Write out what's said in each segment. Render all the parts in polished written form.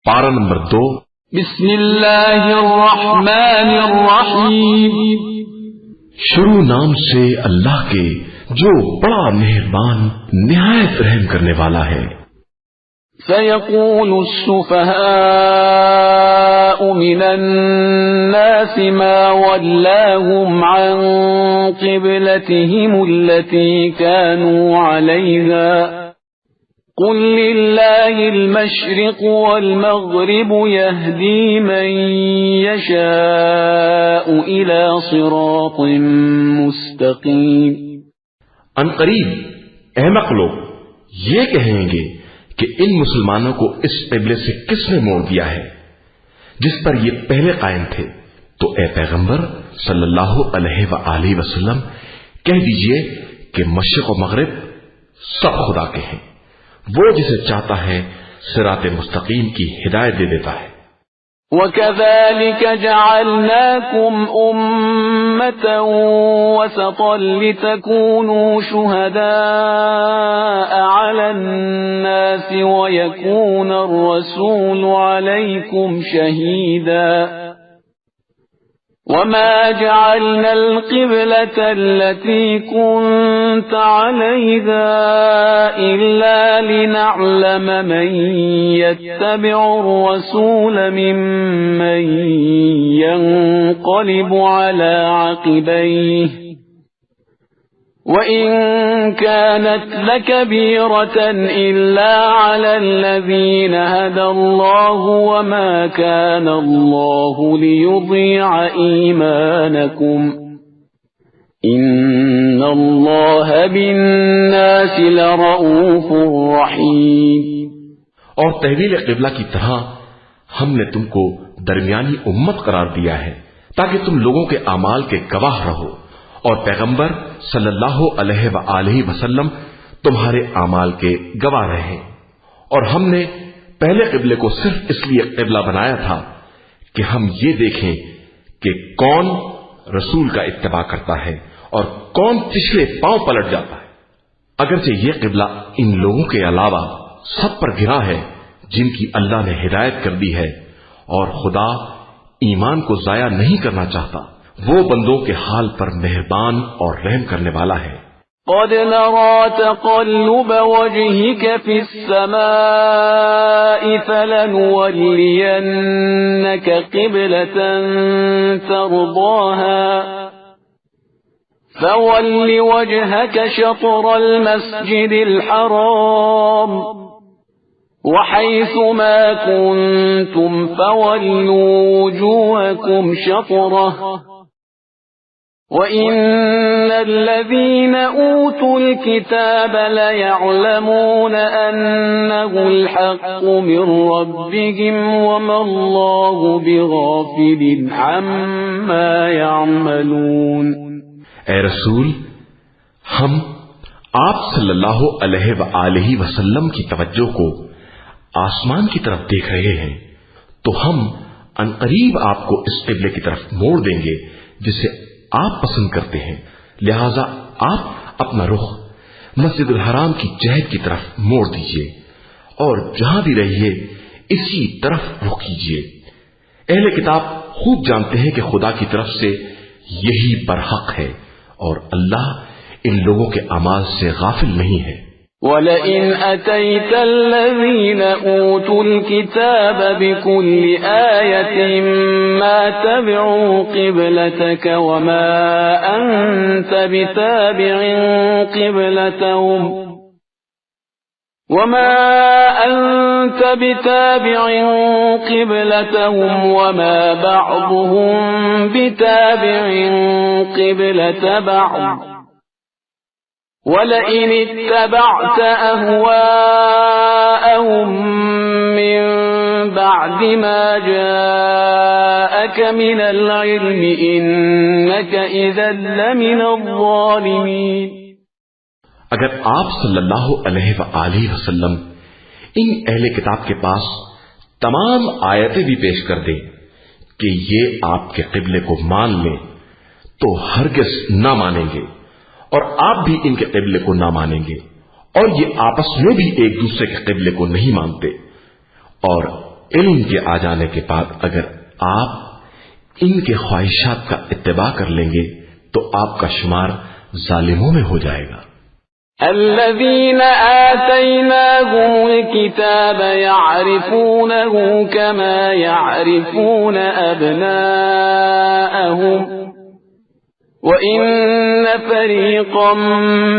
پارہ نمبر 2. بسم اللہ الرحمن الرحیم. شروع نام سے اللہ کے جو بڑا مہربان نہایت رحم کرنے والا ہے. سيقول السفهاء من الناس ما ولاهم عن قبلتهم التي كانوا عليها قل لله المشرق والمغرب يهدي من يشاء إلى صراط مستقيم. ان قریب احمق لوگ یہ کہیں گے کہ ان مسلمانوں کو اس قبلے سے کس نے موڑ دیا ہے جس پر یہ پہلے قائم تھے. تو اے پیغمبر صلی اللہ علیہ وآلہ وسلم کہہ دیجئے کہ مشرق و مغرب سب خدا کے ہیں، وہ جسے چاہتا ہے صراط مستقیم کی ہدایت دے دیتا ہے. وَكَذَلِكَ جَعَلْنَاكُمْ أُمَّةً وَسَطًا لِتَكُونُوا شُهَدَاءَ عَلَى النَّاسِ وَيَكُونَ الرَّسُولُ عَلَيْكُمْ شَهِيدًا. وَمَا جَعَلْنَا الْقِبْلَةَ الَّتِي كُنْتَ عَلَيْهَا إِلَّا لِنَعْلَمَ مَنْ يَتَّبِعُ الرَّسُولَ مِمَّنْ يَنْقَلِبُ عَلَى عَقِبَيْهِ وَإِنْ كَانَتْ لَكَبِيرَةً إِلَّا عَلَى الَّذِينَ هَدَى اللَّهُ وَمَا كَانَ اللَّهُ لِيُضِيعَ إِيمَانَكُمْ إِنَّ اللَّهَ بِالنَّاسِ لَرَءُوفٌ رَحِيمٌ. اور تحویل قبلہ کی طرح ہم نے تم کو درمیانی امت قرار دیا ہے تاکہ تم لوگوں کے اعمال کے گواہ رہو، اور پیغمبر صلی اللہ علیہ وآلہ وسلم تمہارے اعمال کے گواہ رہے. اور ہم نے پہلے قبلے کو صرف اس لیے قبلہ بنایا تھا کہ ہم یہ دیکھیں کہ کون رسول کا اتباع کرتا ہے اور کون پچھلے پاؤں پلٹ جاتا ہے. اگرچہ یہ قبلہ ان لوگوں کے علاوہ سب پر گرا ہے جن کی اللہ نے ہدایت کر دی ہے، اور خدا ایمان کو ضائع نہیں کرنا چاہتا، وہ بندوں کے حال پر مہربان اور رحم کرنے والا ہے. قد نرى تقلب وجهك في السماء فلنولينك قبلة ترضاها فول وجهك شطر المسجد الحرام وحيث ما كنتم فولوا وجوهكم شطره وَإِنَّ الَّذِينَ أُوتُوا الْكِتَابَ لَيَعْلَمُونَ أَنَّهُ الْحَقُّ مِنْ رَبِّهِمْ وَمَا اللَّهُ بِغَافِلٍ عَمَّا يَعْمَلُونَ. اے رسول، ہم آپ صلی اللہ علیہ وآلہ وسلم کی توجہ کو آسمان کی طرف دیکھ رہے ہیں، تو ہم عنقریب آپ کو اس قبلے کی طرف موڑ دیں گے جسے آپ پسند کرتے ہیں، لہذا آپ اپنا رخ مسجد الحرام کی جہت کی طرف موڑ دیجئے اور جہاں بھی رہیے اسی طرف رخ کیجئے. اہل کتاب خوب جانتے ہیں کہ خدا کی طرف سے یہی برحق ہے، اور اللہ ان لوگوں کے اعمال سے غافل نہیں ہے. وَلَئِنْ أَتَيْتَ الَّذِينَ أُوتُوا الْكِتَابَ بِكُلِّ آيَةٍ مَا تَبِعُوا قِبْلَتَكَ وَمَا أَنْتَ بِتَابِعٍ قِبْلَتَهُمْ وَمَا بَعْضُهُمْ بِتَابِعٍ قِبْلَةَ بَعْضٍ وَلَئِنِ اتَّبَعْتَ أَهْوَاءَهُمْ مِنْ بَعْدِ مَا جَاءَكَ مِنَ الْعِلْمِ إِنَّكَ إِذًا لَمِنَ الظَّالِمِينَ. اگر آپ صلی اللہ علیہ وآلہ وسلم ان اہل کتاب کے پاس تمام آیتیں بھی پیش کر دیں کہ یہ آپ کے قبلے کو مان لیں تو ہرگز نہ مانیں گے، اور آپ بھی ان کے قبلے کو نہ مانیں گے، اور یہ آپس میں بھی ایک دوسرے کے قبلے کو نہیں مانتے، اور علم کے آ جانے کے بعد اگر آپ ان کے خواہشات کا اتباع کر لیں گے تو آپ کا شمار ظالموں میں ہو جائے گا۔ الذين آتيناهم الكتاب يعرفونه كما يعرفون أبناءهم وإن فريقا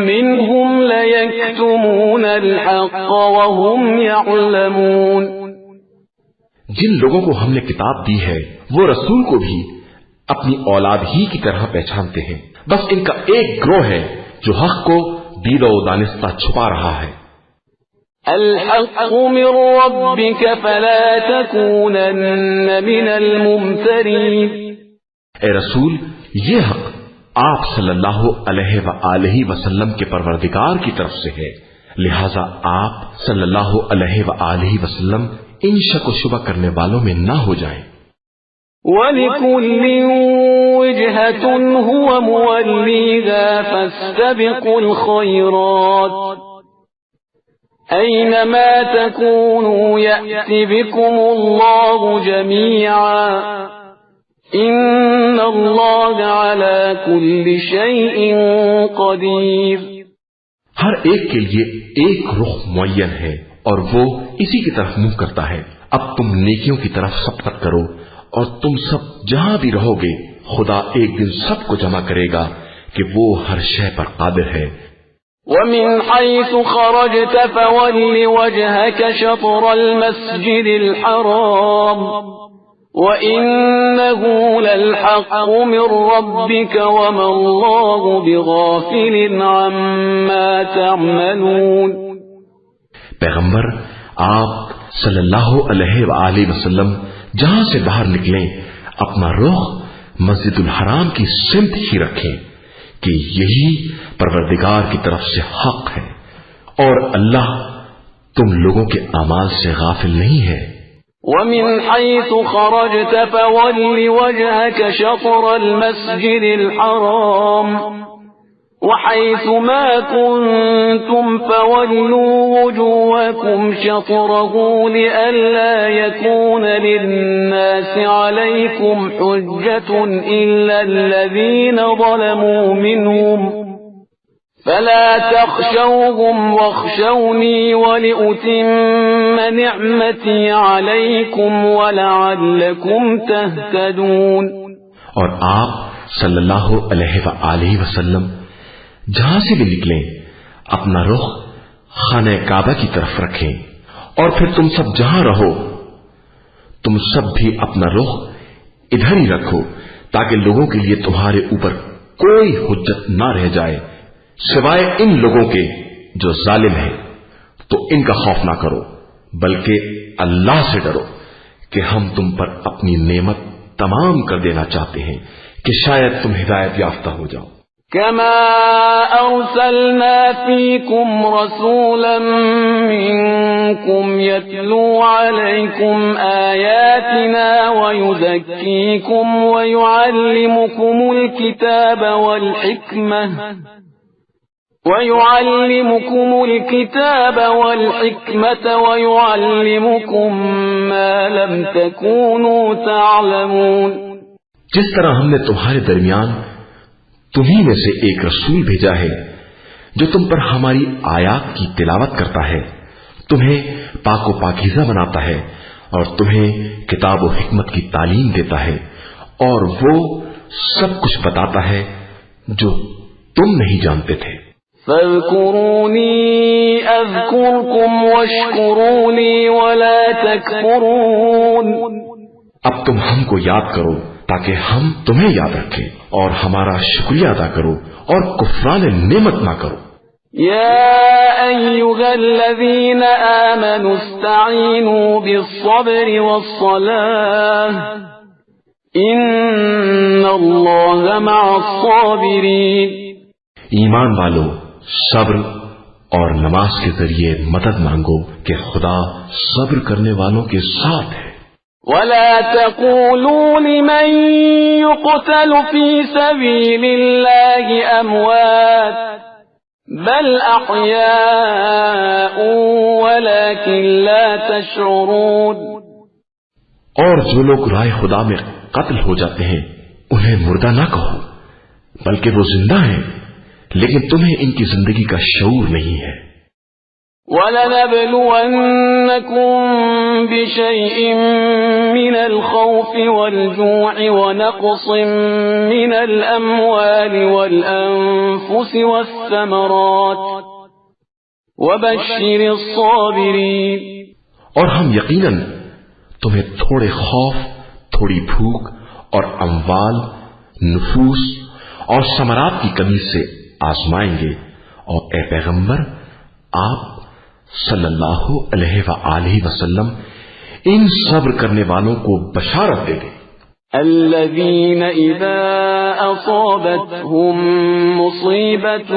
منهم ليكتمون الحق وهم يعلمون۔ جن لوگوں کو ہم نے کتاب دی ہے وہ رسول کو بھی اپنی اولاد ہی کی طرح پہچانتے ہیں، بس ان کا ایک گروہ ہے جو حق کو دید و دانستہ چھپا رہا ہے۔ الحق من ربك فلا تكونن من الممترين۔ اے رسول، یہ حق آپ صلی اللہ علیہ وآلہ وسلم کے پروردگار کی طرف سے ہے، لہذا آپ صلی اللہ علیہ وآلہ وسلم ان شک و شبہ کرنے والوں میں نہ ہو جائیں۔ وَلِكُلٍّ وِجْهَةٌ هُوَ مُوَلِّيهَا فَاسْتَبِقُوا الْخَيْرَاتِ أَيْنَمَا تَكُونُوا يَأْتِ بِكُمُ اللَّهُ جَمِيعًا إِنَّ اللَّهَ عَلَى كُلِّ شَيْءٍ قَدِيرٌ۔ ہر ایک کے لیے ایک رخ معین ہے اور وہ اسی کی طرف منہ کرتا ہے۔ اب تم نیکیوں کی طرف سبقت کرو اور تم سب جہاں بھی رہو گے خدا ایک دن سب کو جمع کرے گا کہ وہ ہر شے پر قادر ہے۔ وَمِنْ حَيْثُ خَرَجْتَ فَوَلِّ وَجْهَكَ شَطْرَ الْمَسْجِدِ الْحَرَامِ وَإِنَّهُ لَلْحَقُّ مِنْ رَبِّكَ وَمَا اللَّهُ بِغَافِلٍ عَمَّا تَعْمَلُونَ۔ پیغمبر آپ صلی اللہ علیہ وآلہ وسلم جہاں سے باہر نکلیں اپنا رخ مسجد الحرام کی سمت ہی رکھیں کہ یہی پروردگار کی طرف سے حق ہے اور اللہ تم لوگوں کے اعمال سے غافل نہیں ہے۔ وَمِنْ حَيْثُ خَرَجْتَ فَوَلِّ وَجْهَكَ شَطْرَ الْمَسْجِدِ الْحَرَامِ وَحَيْثُ مَا كُنْتُمْ فَوَلُّوا وُجُوهَكُمْ شَطْرَهُ لِئَلَّا يَكُونَ لِلنَّاسِ عَلَيْكُمْ حُجَّةٌ إِلَّا الَّذِينَ ظَلَمُوا مِنْهُمْ فَلَا تَخْشَوْهُمْ وَاخْشَوْنِي وَلِأُتِمَّ نِعْمَتِي عَلَيْكُمْ وَلَعَلَّكُمْ تَهْتَدُونَ۔ اور آپ صلی اللہ علیہ وآلہ وسلم جہاں سے بھی نکلیں اپنا رخ خانہ کعبہ کی طرف رکھیں اور پھر تم سب جہاں رہو تم سب بھی اپنا رخ ادھر ہی رکھو تاکہ لوگوں کے لیے تمہارے اوپر کوئی حجت نہ رہ جائے سوائے ان لوگوں کے جو ظالم ہیں، تو ان کا خوف نہ کرو بلکہ اللہ سے ڈرو کہ ہم تم پر اپنی نعمت تمام کر دینا چاہتے ہیں کہ شاید تم ہدایت یافتہ ہو جاؤ۔ كما أرسلنا فيكم رسولا منكم يتلو عليكم آياتنا ويزكيكم ويعلمكم الكتاب والحكمة ويعلمكم ما لم تكونوا تعلمون۔ جس طرح ہم نے تمہارے درمیان تمہیں میں سے ایک رسول بھیجا ہے جو تم پر ہماری آیات کی تلاوت کرتا ہے، تمہیں پاک و پاکیزہ بناتا ہے اور تمہیں کتاب و حکمت کی تعلیم دیتا ہے اور وہ سب کچھ بتاتا ہے جو تم نہیں جانتے تھے۔ فاذكروني اذكركم واشكروا لي ولا تكفرون۔ اب تم ہم کو یاد کرو تاکہ ہم تمہیں یاد رکھیں اور ہمارا شکریہ ادا کرو اور کفران نعمت نہ کرو۔ يا أيها الذين آمنوا استعينوا بالصبر والصلاة إن الله مع الصابرين۔ ایمان والو صبر اور نماز کے ذریعے مدد مانگو کہ خدا صبر کرنے والوں کے ساتھ ہے۔ ولا تقولوا لمن يقتل في سبيل الله أموات بل أحياء ولكن لا تشعرون۔ اور جو لوگ رائے خدا میں قتل ہو جاتے ہیں انہیں مردہ نہ کہو، بلکہ وہ زندہ ہیں، لیکن تمہیں ان کی زندگی کا شعور نہیں ہے۔ وَلَنَبْلُوَنَّكُمْ بِشَيْءٍ مِّنَ الْخَوْفِ وَالْجُوعِ وَنَقْصٍ مِّنَ الْأَمْوَالِ وَالْأَنفُسِ وَالثَّمَرَاتِ وَبَشِّرِ الصَّابِرِينَ۔ اور ہم یقیناً تمہیں تھوڑے خوف، تھوڑی بھوک اور اموال، نفوس اور ثمرات کی کمی سے آزمائیں گے، اور اے پیغمبر آپ صلی اللہ علیہ وآلہ وسلم ان صبر کرنے والوں کو بشارت دے دیں۔ الذين إذا أصابتهم مصيبة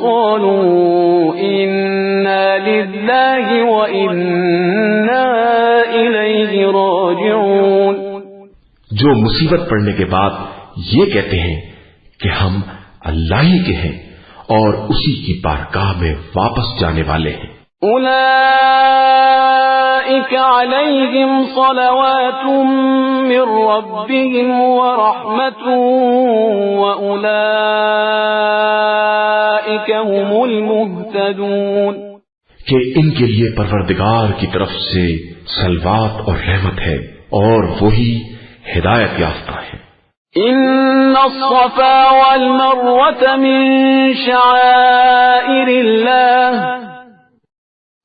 قالوا إنا لله وإنا إليه راجعون، جو مصیبت پڑنے کے بعد یہ کہتے ہیں کہ ہم اللہ ہی کے ہیں اور اسی کی بارگاہ میں واپس جانے والے ہیں۔ أولئك عليهم صلوات من ربهم ورحمة وأولئك هم المهتدون، کہ ان کے لیے پروردگار کی طرف سے صلوات اور رحمت ہے اور وہی ہدایت یافتہ ہے۔ إن الصفا والمروة من شعائر الله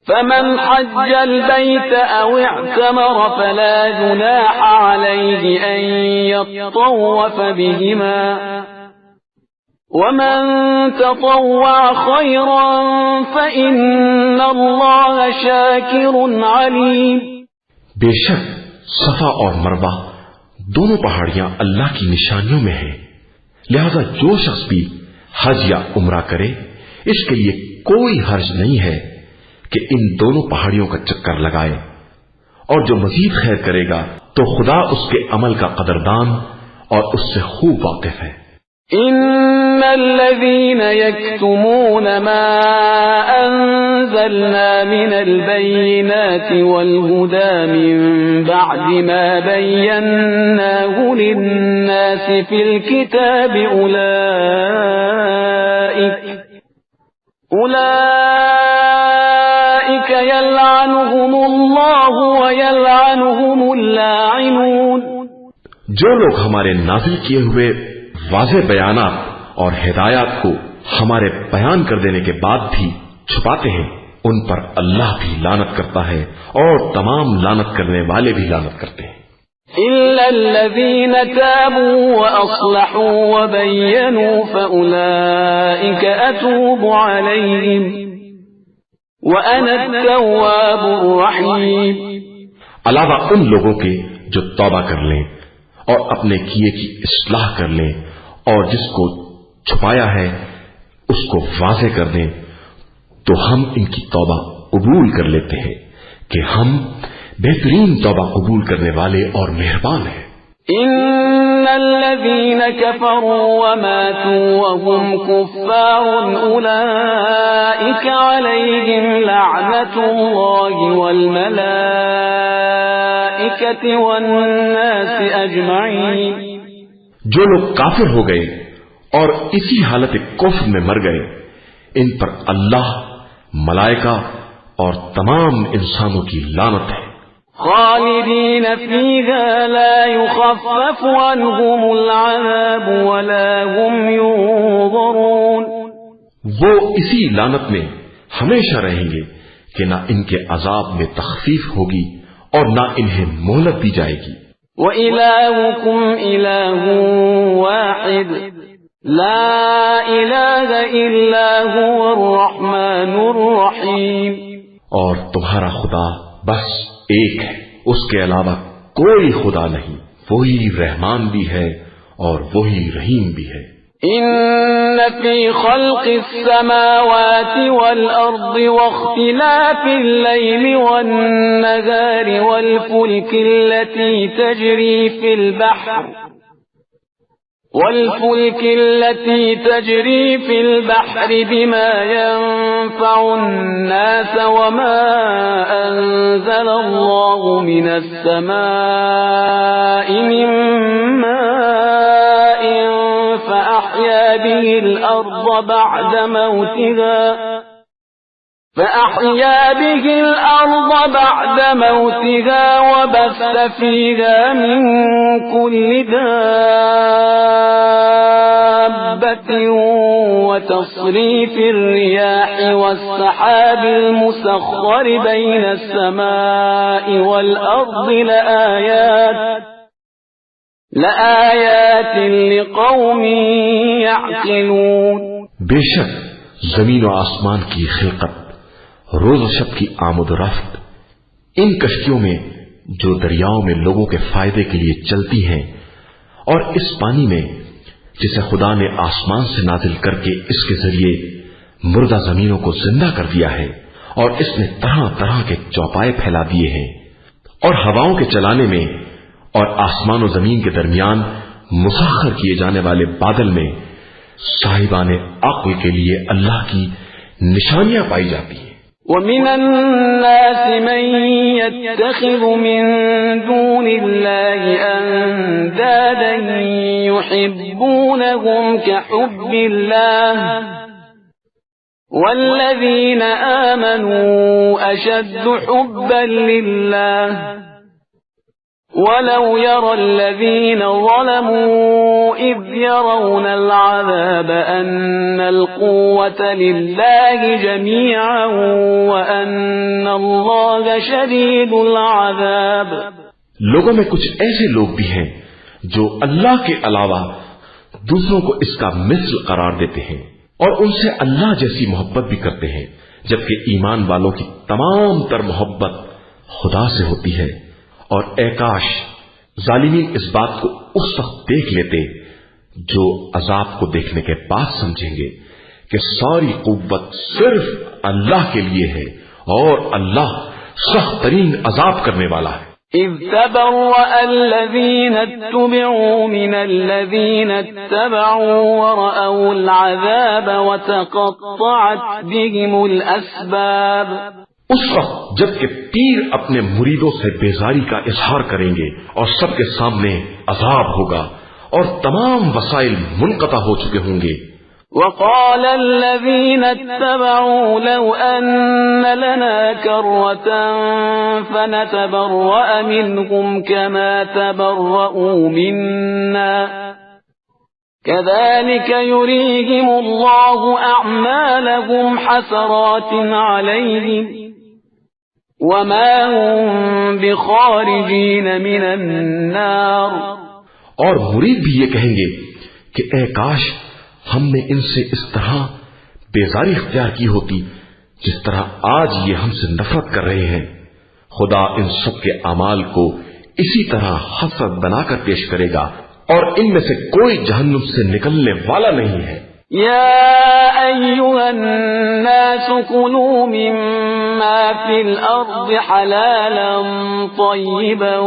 فمن حج البيت أو اعتمر فلا جناح عليه أن يطوف بهما ومن تطوع خيرا فإن الله شاكر عليم۔ بے شک صفا اور مروہ دونوں پہاڑیاں اللہ کی نشانیوں میں ہیں، لہذا جو شخص بھی حج یا عمرہ کرے اس کے لیے کوئی حرج نہیں ہے کہ ان دونوں پہاڑیوں کا چکر لگائے، اور جو مزید خیر کرے گا تو خدا اس کے عمل کا قدردان اور اس سے خوب واقف ہے۔ إن الذين يكتمون ما أنزلنا من البينات والهدى من بعد ما بيناه للناس في الكتاب أولئك يلعنهم الله ويلعنهم اللاعنون۔ جو لوگ ہمارے نازل کیے ہوئے واضح بیانات اور ہدایات کو ہمارے بیان کر دینے کے بعد بھی چھپاتے ہیں ان پر اللہ بھی لعنت کرتا ہے اور تمام لعنت کرنے والے بھی لعنت کرتے ہیں۔ إلا الذين تابوا وأصلحوا وبينوا فأولئك أتوب عليهم وأنا التواب الرحيم۔ علاوہ ان لوگوں کے جو توبہ کر لیں اور اپنے کیے کی اصلاح کر لیں اور جس کو چھپایا ہے اس کو واضح کر دیں، تو ہم ان کی توبہ قبول کر لیتے ہیں کہ ہم بہترین توبہ قبول کرنے والے اور مہربان ہیں۔ إن الذين كفروا وماتوا وهم كفار أولئك عليهم لعنة الله والملائكة والناس أجمعين۔ جو لوگ کافر ہو گئے اور اسی حالت کفر میں مر گئے ان پر اللہ، ملائکہ اور تمام انسانوں کی لعنت ہے۔ خالدین فیہا لا یخفف عنہم العذاب ولا هم ينظرون۔ وہ اسی لعنت میں ہمیشہ رہیں گے کہ نہ ان کے عذاب میں تخفیف ہوگی اور نہ انہیں مہلت دی جائے گی۔ وَإِلَٰهُكُمْ إِلَٰهٌ وَاحِدٌ لَا إِلَٰهَ إِلَّا هُوَ الرَّحْمَٰنُ الرَّحِيمُ۔ اور تمہارا خدا بس ایک ہے، اس کے علاوہ کوئی خدا نہیں، وہی رحمان بھی ہے اور وہی رحیم بھی ہے۔ إن في خلق السماوات والأرض واختلاف الليل والنهار والفلك التي تجري في البحر والفلك التي تجري في البحر بما ينفع الناس وما أنزل الله من السماء من ماء فأحيا به الأرض بعد موتها وبث فيها من كل دابة وتصريف الرياح والسحاب المسخر بين السماء والأرض لآيات لقوم يعقلون. بے شک زمین و آسمان کی خلقت، روز و شب کی آمد و رفت، ان کشتیوں میں جو دریاؤں میں لوگوں کے فائدے کے لیے چلتی ہیں، اور اس پانی میں جسے خدا نے آسمان سے نازل کر کے اس کے ذریعے مردہ زمینوں کو زندہ کر دیا ہے، اور اس نے طرح طرح کے چوپائے پھیلا دیے ہیں، اور ہواؤں کے چلانے میں اور آسمان و زمین کے درمیان مسخر کیے جانے والے بادل میں صاحبان عقل کے لیے اللہ کی نشانیاں پائی جاتی ہیں. وَمِنَ النَّاسِ مَن يَتَّخِذُ مِن دُونِ اللَّهِ أَندَادًا يُحِبُّونَهُمْ كَحُبِّ اللَّهِ وَالَّذِينَ آمَنُوا أَشَدُّ حُبًّا لِلَّهِ وَلَوْ يَرَى الَّذِينَ ظَلَمُوا إِذْ يَرَوْنَ الْعَذَابَ أَنَّ الْقُوَّةَ لِلَّهِ جَمِيعًا وَأَنَّ اللَّهَ شَدِيدُ الْعَذَابِ. لوگوں میں کچھ ایسے لوگ بھی ہیں جو اللہ کے علاوہ دوسروں کو اس کا مثل قرار دیتے ہیں اور ان سے اللہ جیسی محبت بھی کرتے ہیں، جبکہ ایمان والوں کی تمام تر محبت خدا سے ہوتی ہے. اور اے کاش ظالمین اس بات کو اس وقت دیکھ لیتے جو عذاب کو دیکھنے کے بعد سمجھیں گے کہ ساری قوت صرف اللہ کے لیے ہے اور اللہ سخت ترین عذاب کرنے والا ہے. اذ تبرأ الذين اتبعوا من الذين اتبعوا ورأوا العذاب وتقطعت بهم الأسباب. اس وقت جبکہ پیر اپنے مریدوں سے بیزاری کا اظہار کریں گے اور سب کے سامنے عذاب ہوگا اور تمام وسائل منقطع ہو چکے ہوں گے. وقال الذين اتبعوا لو أن لنا كرة فنتبرأ منهم كما تبرؤوا منا كذلك يريهم الله أعمالهم حسرات عليهم وما هم بخارجين من النار. اور مرید بھی یہ کہیں گے کہ اے کاش ہم نے ان سے اس طرح بیزاری اختیار کی ہوتی جس طرح آج یہ ہم سے نفرت کر رہے ہیں. خدا ان سب کے اعمال کو اسی طرح حسرت بنا کر پیش کرے گا اور ان میں سے کوئی جہنم سے نکلنے والا نہیں ہے. يا أيها الناس كلوا مما في الأرض حلالا طيبا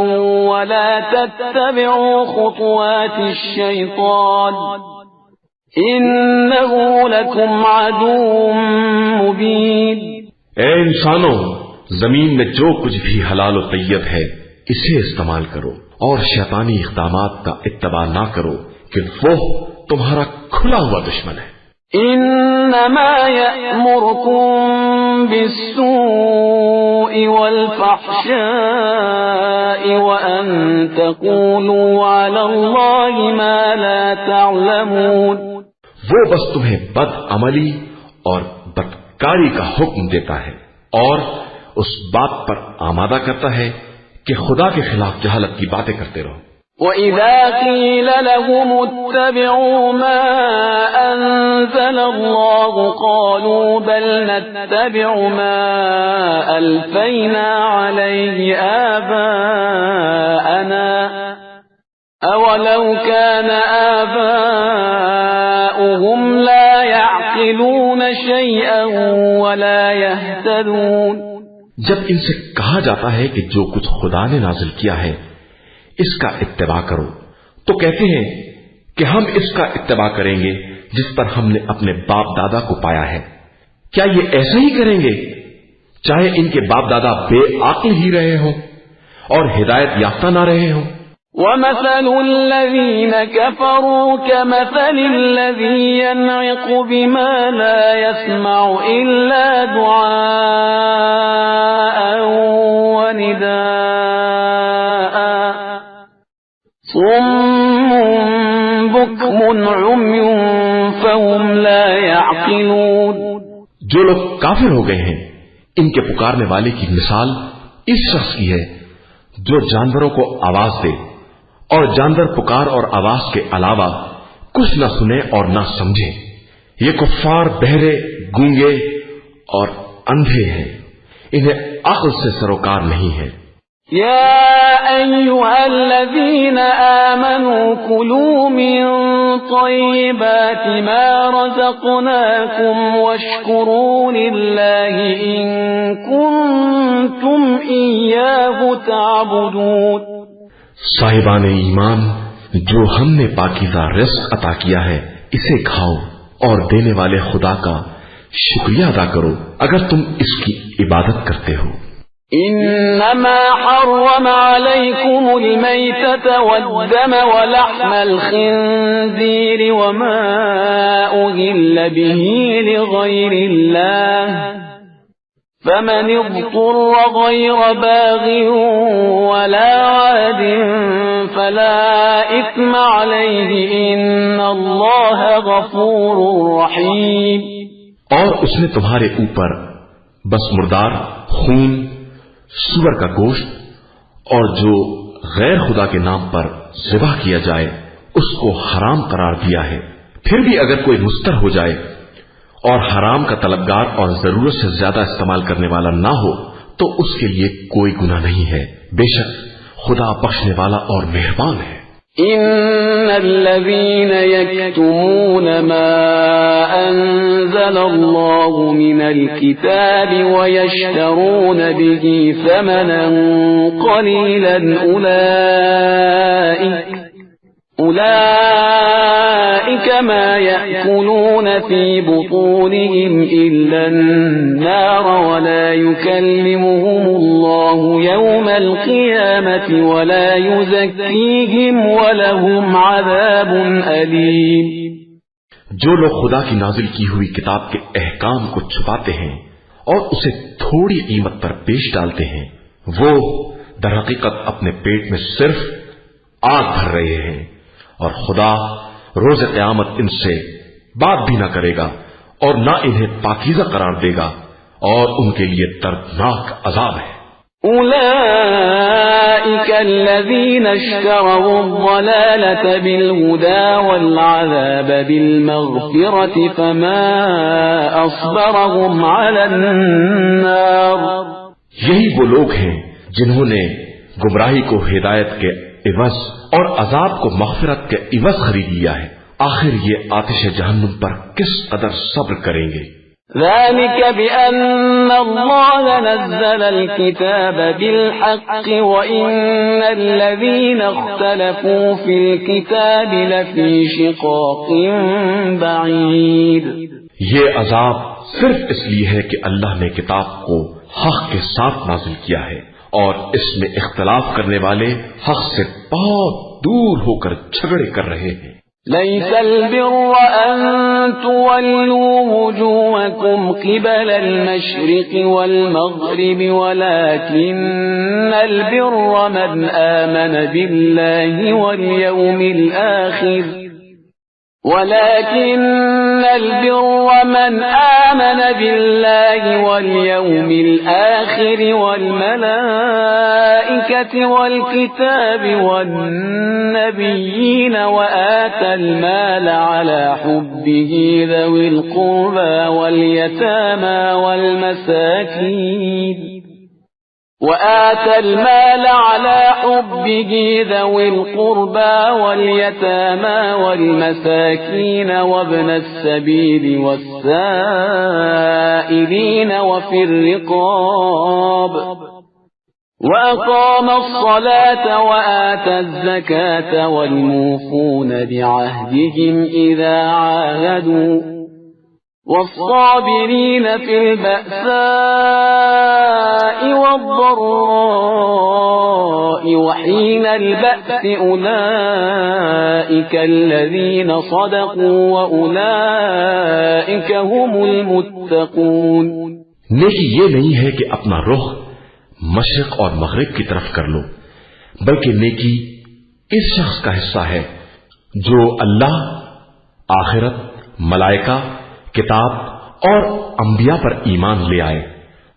ولا تتبعوا خطوات الشيطان إنه لكم عدو مبين. اے انسانوں، زمین میں جو کچھ بھی حلال و طیب ہے اسے استعمال کرو اور شیطانی اقدامات کا اتباع نہ کرو کہ وہ تمہارا کھلا ہوا دشمن ہے. انما یأمرکم بالسوء والفحشاء وان تقولوا علی اللہ ما لا تعلمون. وہ بس تمہیں بد عملی اور بدکاری کا حکم دیتا ہے اور اس بات پر آمادہ کرتا ہے کہ خدا کے خلاف جہالت کی باتیں کرتے رہو. وَإِذَا قِيلَ لَهُمُ اتَّبِعُوا مَا أَنزَلَ اللَّهُ قَالُوا بَلْ نَتَّبِعُ مَا أَلْفَيْنَا عَلَيْهِ آبَاءَنَا أَوَلَوْ كَانَ آبَاؤُهُمْ لَا يَعْقِلُونَ شَيْئًا وَلَا يَهْتَدُونَ. جب ان سے کہا جاتا ہے کہ جو کچھ خدا نے نازل کیا ہے اس کا اتباع کرو تو کہتے ہیں کہ ہم اس کا اتباع کریں گے جس پر ہم نے اپنے باپ دادا کو پایا ہے؟ کیا یہ ایسا ہی کریں گے چاہے ان کے باپ دادا بے عقل ہی رہے ہوں اور ہدایت یافتہ نہ رہے ہوں؟ وَمَثَلُ الَّذِينَ كَفَرُوا كَمَثَلِ الَّذِي يَنْعِقُ بِمَا لَا يَسْمَعُ إِلَّا دُعَاءً وَنِدَاءً صُمٌّ بُكْمٌ عُمْيٌ فَهُمْ لَا يَعْقِلُونَ۔ جو لوگ کافر ہو گئے ہیں ان کے پکارنے والے کی مثال اس شخص کی ہے جو جانوروں کو آواز دے اور جانور پکار اور آواز کے علاوہ کچھ نہ سنے اور نہ سمجھے۔ یہ کفار بہرے، گونگے اور اندھے ہیں، انہیں عقل سے سروکار نہیں ہے۔ يا أيها الذين آمنوا كلوا من طيبات ما رزقناكم واشكروا لله إن كنتم إياه تعبدون۔ صاحبان ایمان، جو ہم نے پاکیزہ رزق عطا کیا ہے اسے کھاؤ اور دینے والے خدا کا شکریہ ادا کرو اگر تم اس کی عبادت کرتے ہو۔ انما حرم عليكم الميتة والدم ولحم الخنزير وما أهل به لغير الله فمن اضطر غير باغ ولا عاد فلا إثم عليه إن الله غفور رحيم۔ اور اس نے تمہارے اوپر بس مردار، خون، سور کا گوشت اور جو غیر خدا کے نام پر ذبح کیا جائے اس کو حرام قرار دیا ہے۔ پھر بھی اگر کوئی مستر ہو جائے اور حرام کا طلبگار اور ضرورت سے زیادہ استعمال کرنے والا نہ ہو تو اس کے لیے کوئی گناہ نہیں ہے، بے شک خدا بخشنے والا اور مہربان ہے۔ ان الذين يكتمون ما انزل الله من الكتاب ويشترون به ثمنا قليلا اولئك ما يأكلون في بطونهم الا النار ولا يكلمهم الله يوم القيامة ولا يزكيهم ولهم عذاب أليم۔ جو لوگ خدا کی نازل کی ہوئی کتاب کے احکام کو چھپاتے ہیں اور اسے تھوڑی قیمت پر بیچ ڈالتے ہیں وہ در حقیقت اپنے پیٹ میں صرف آگ بھر رہے ہیں اور خدا روز قیامت ان سے بات بھی نہ کرے گا اور نہ انہیں پاکیزہ قرار دے گا اور ان کے لیے دردناک عذاب ہے۔ أولئك الذين اشتروا الضلالة بالهدى والعذاب بالمغفرة فما أصبرهم على النار۔ یہی وہ لوگ ہیں جنہوں نے گمراہی کو ہدایت کے عوض اور عذاب کو مغفرت کے عوض خرید لیا ہے، آخر یہ آتش جہنم پر کس قدر صبر کریں گے۔ ذلك بأن الله نزل الكتاب بالحق وإن الذين اختلفوا في الكتاب لفي شقاق بعيد۔ یہ عذاب صرف اس لیے ہے کہ اللہ نے کتاب کو حق کے ساتھ نازل کیا ہے اور اس میں اختلاف کرنے والے حق سے بہت دور ہو کر جھگڑے کر رہے ہیں۔ ليس البر أن تولوا وجوهكم قبل المشرق والمغرب ولكن البر من آمن بالله واليوم الآخر والملائكة والكتاب والنبيين وآتى المال على حبه ذوي القربى واليتامى والمساكين وابن السبيل والسائلين وفي الرقاب وَأَقَامَ الصَّلَاةَ وَآتَى الزَّكَاةَ وَالْمُوفُونَ بِعَهْدِهِمْ إِذَا عَاهَدُوا وَالصَّابِرِينَ فِي الْبَأْسَاءِ وَالضَّرَّاءِ وَحِينَ الْبَأْسِ أُولَئِكَ الَّذِينَ صَدَقُوا وَأُولَئِكَ هُمُ الْمُتَّقُونَ۔ نیکی یہ نہیں ہے کہ اپنا رخ مشرق اور مغرب کی طرف کر لو، بلکہ نیکی اس شخص کا حصہ ہے جو اللہ، آخرت، ملائکہ، کتاب اور انبیاء پر ایمان لے آئے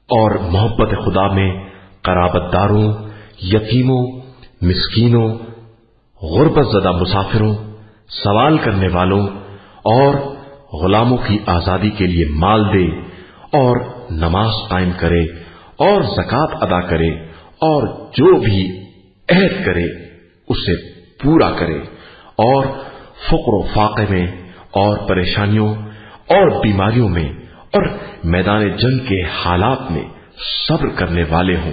اور محبت خدا میں قرابت داروں، یتیموں، مسکینوں، غربت زدہ مسافروں، سوال کرنے والوں اور غلاموں کی آزادی کے لیے مال دے اور نماز قائم کرے اور زکات ادا کرے اور جو بھی عہد کرے اسے پورا کرے اور فقر و فاقے میں اور پریشانیوں اور بیماریوں میں اور میدان جنگ کے حالات میں صبر کرنے والے ہوں،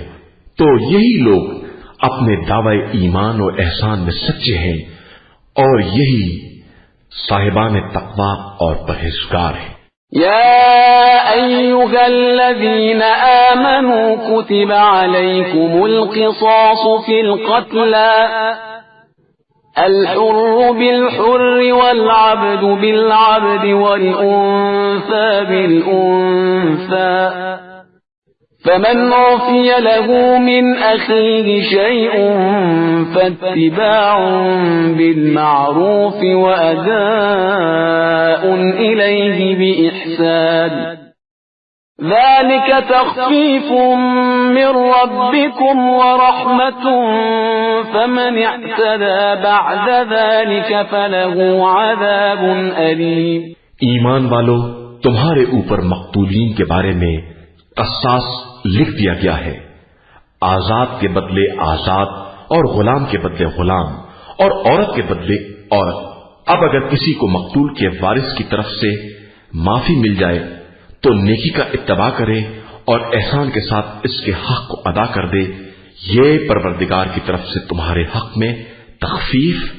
تو یہی لوگ اپنے دعوی ایمان و احسان میں سچے ہیں اور یہی صاحبان تقوی اور پرہیزگار ہیں۔ يا أيها الذين آمنوا كتب عليكم القصاص في القتلى الحر بالحر والعبد بالعبد والأنثى بالأنثى فمن عفي له من أخيه شيء فاتباع بالمعروف وأداء إليه بإحسان ذلك تخفيف من ربكم ورحمة فمن اعتدى بعد ذلك فله عذاب أليم۔ ایمان والو، تمہارے اوپر مقتولین کے بارے میں قصاص لکھ دیا گیا ہے، آزاد کے بدلے آزاد اور غلام کے بدلے غلام اور عورت کے بدلے عورت۔ اب اگر کسی کو مقتول کے وارث کی طرف سے معافی مل جائے تو نیکی کا اتباع کرے اور احسان کے ساتھ اس کے حق کو ادا کر دے، یہ پروردگار کی طرف سے تمہارے حق میں تخفیف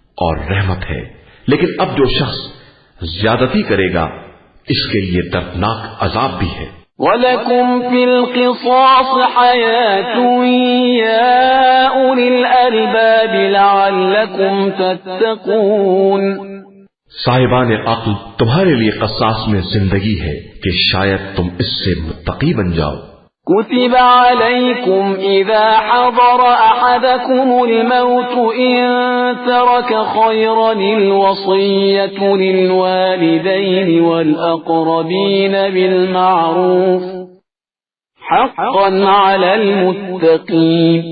اور رحمت ہے۔ لیکن اب جو شخص زیادتی کرے گا اس کے لیے دردناک عذاب بھی ہے۔ وَلَكُمْ فِي الْقِصَاصِ حَيَاةٌ يَا أُولِي الْأَلْبَابِ لَعَلَّكُمْ تَتَّقُونَ۔ صاحبان عقل، تمہارے لیے قصاص میں زندگی ہے کہ شاید تم اس سے متقی بن جاؤ۔ كتب عليكم إذا حضر أحدكم الموت إن ترك خيرا الوصية للوالدين والأقربين بالمعروف حقا على المتقين۔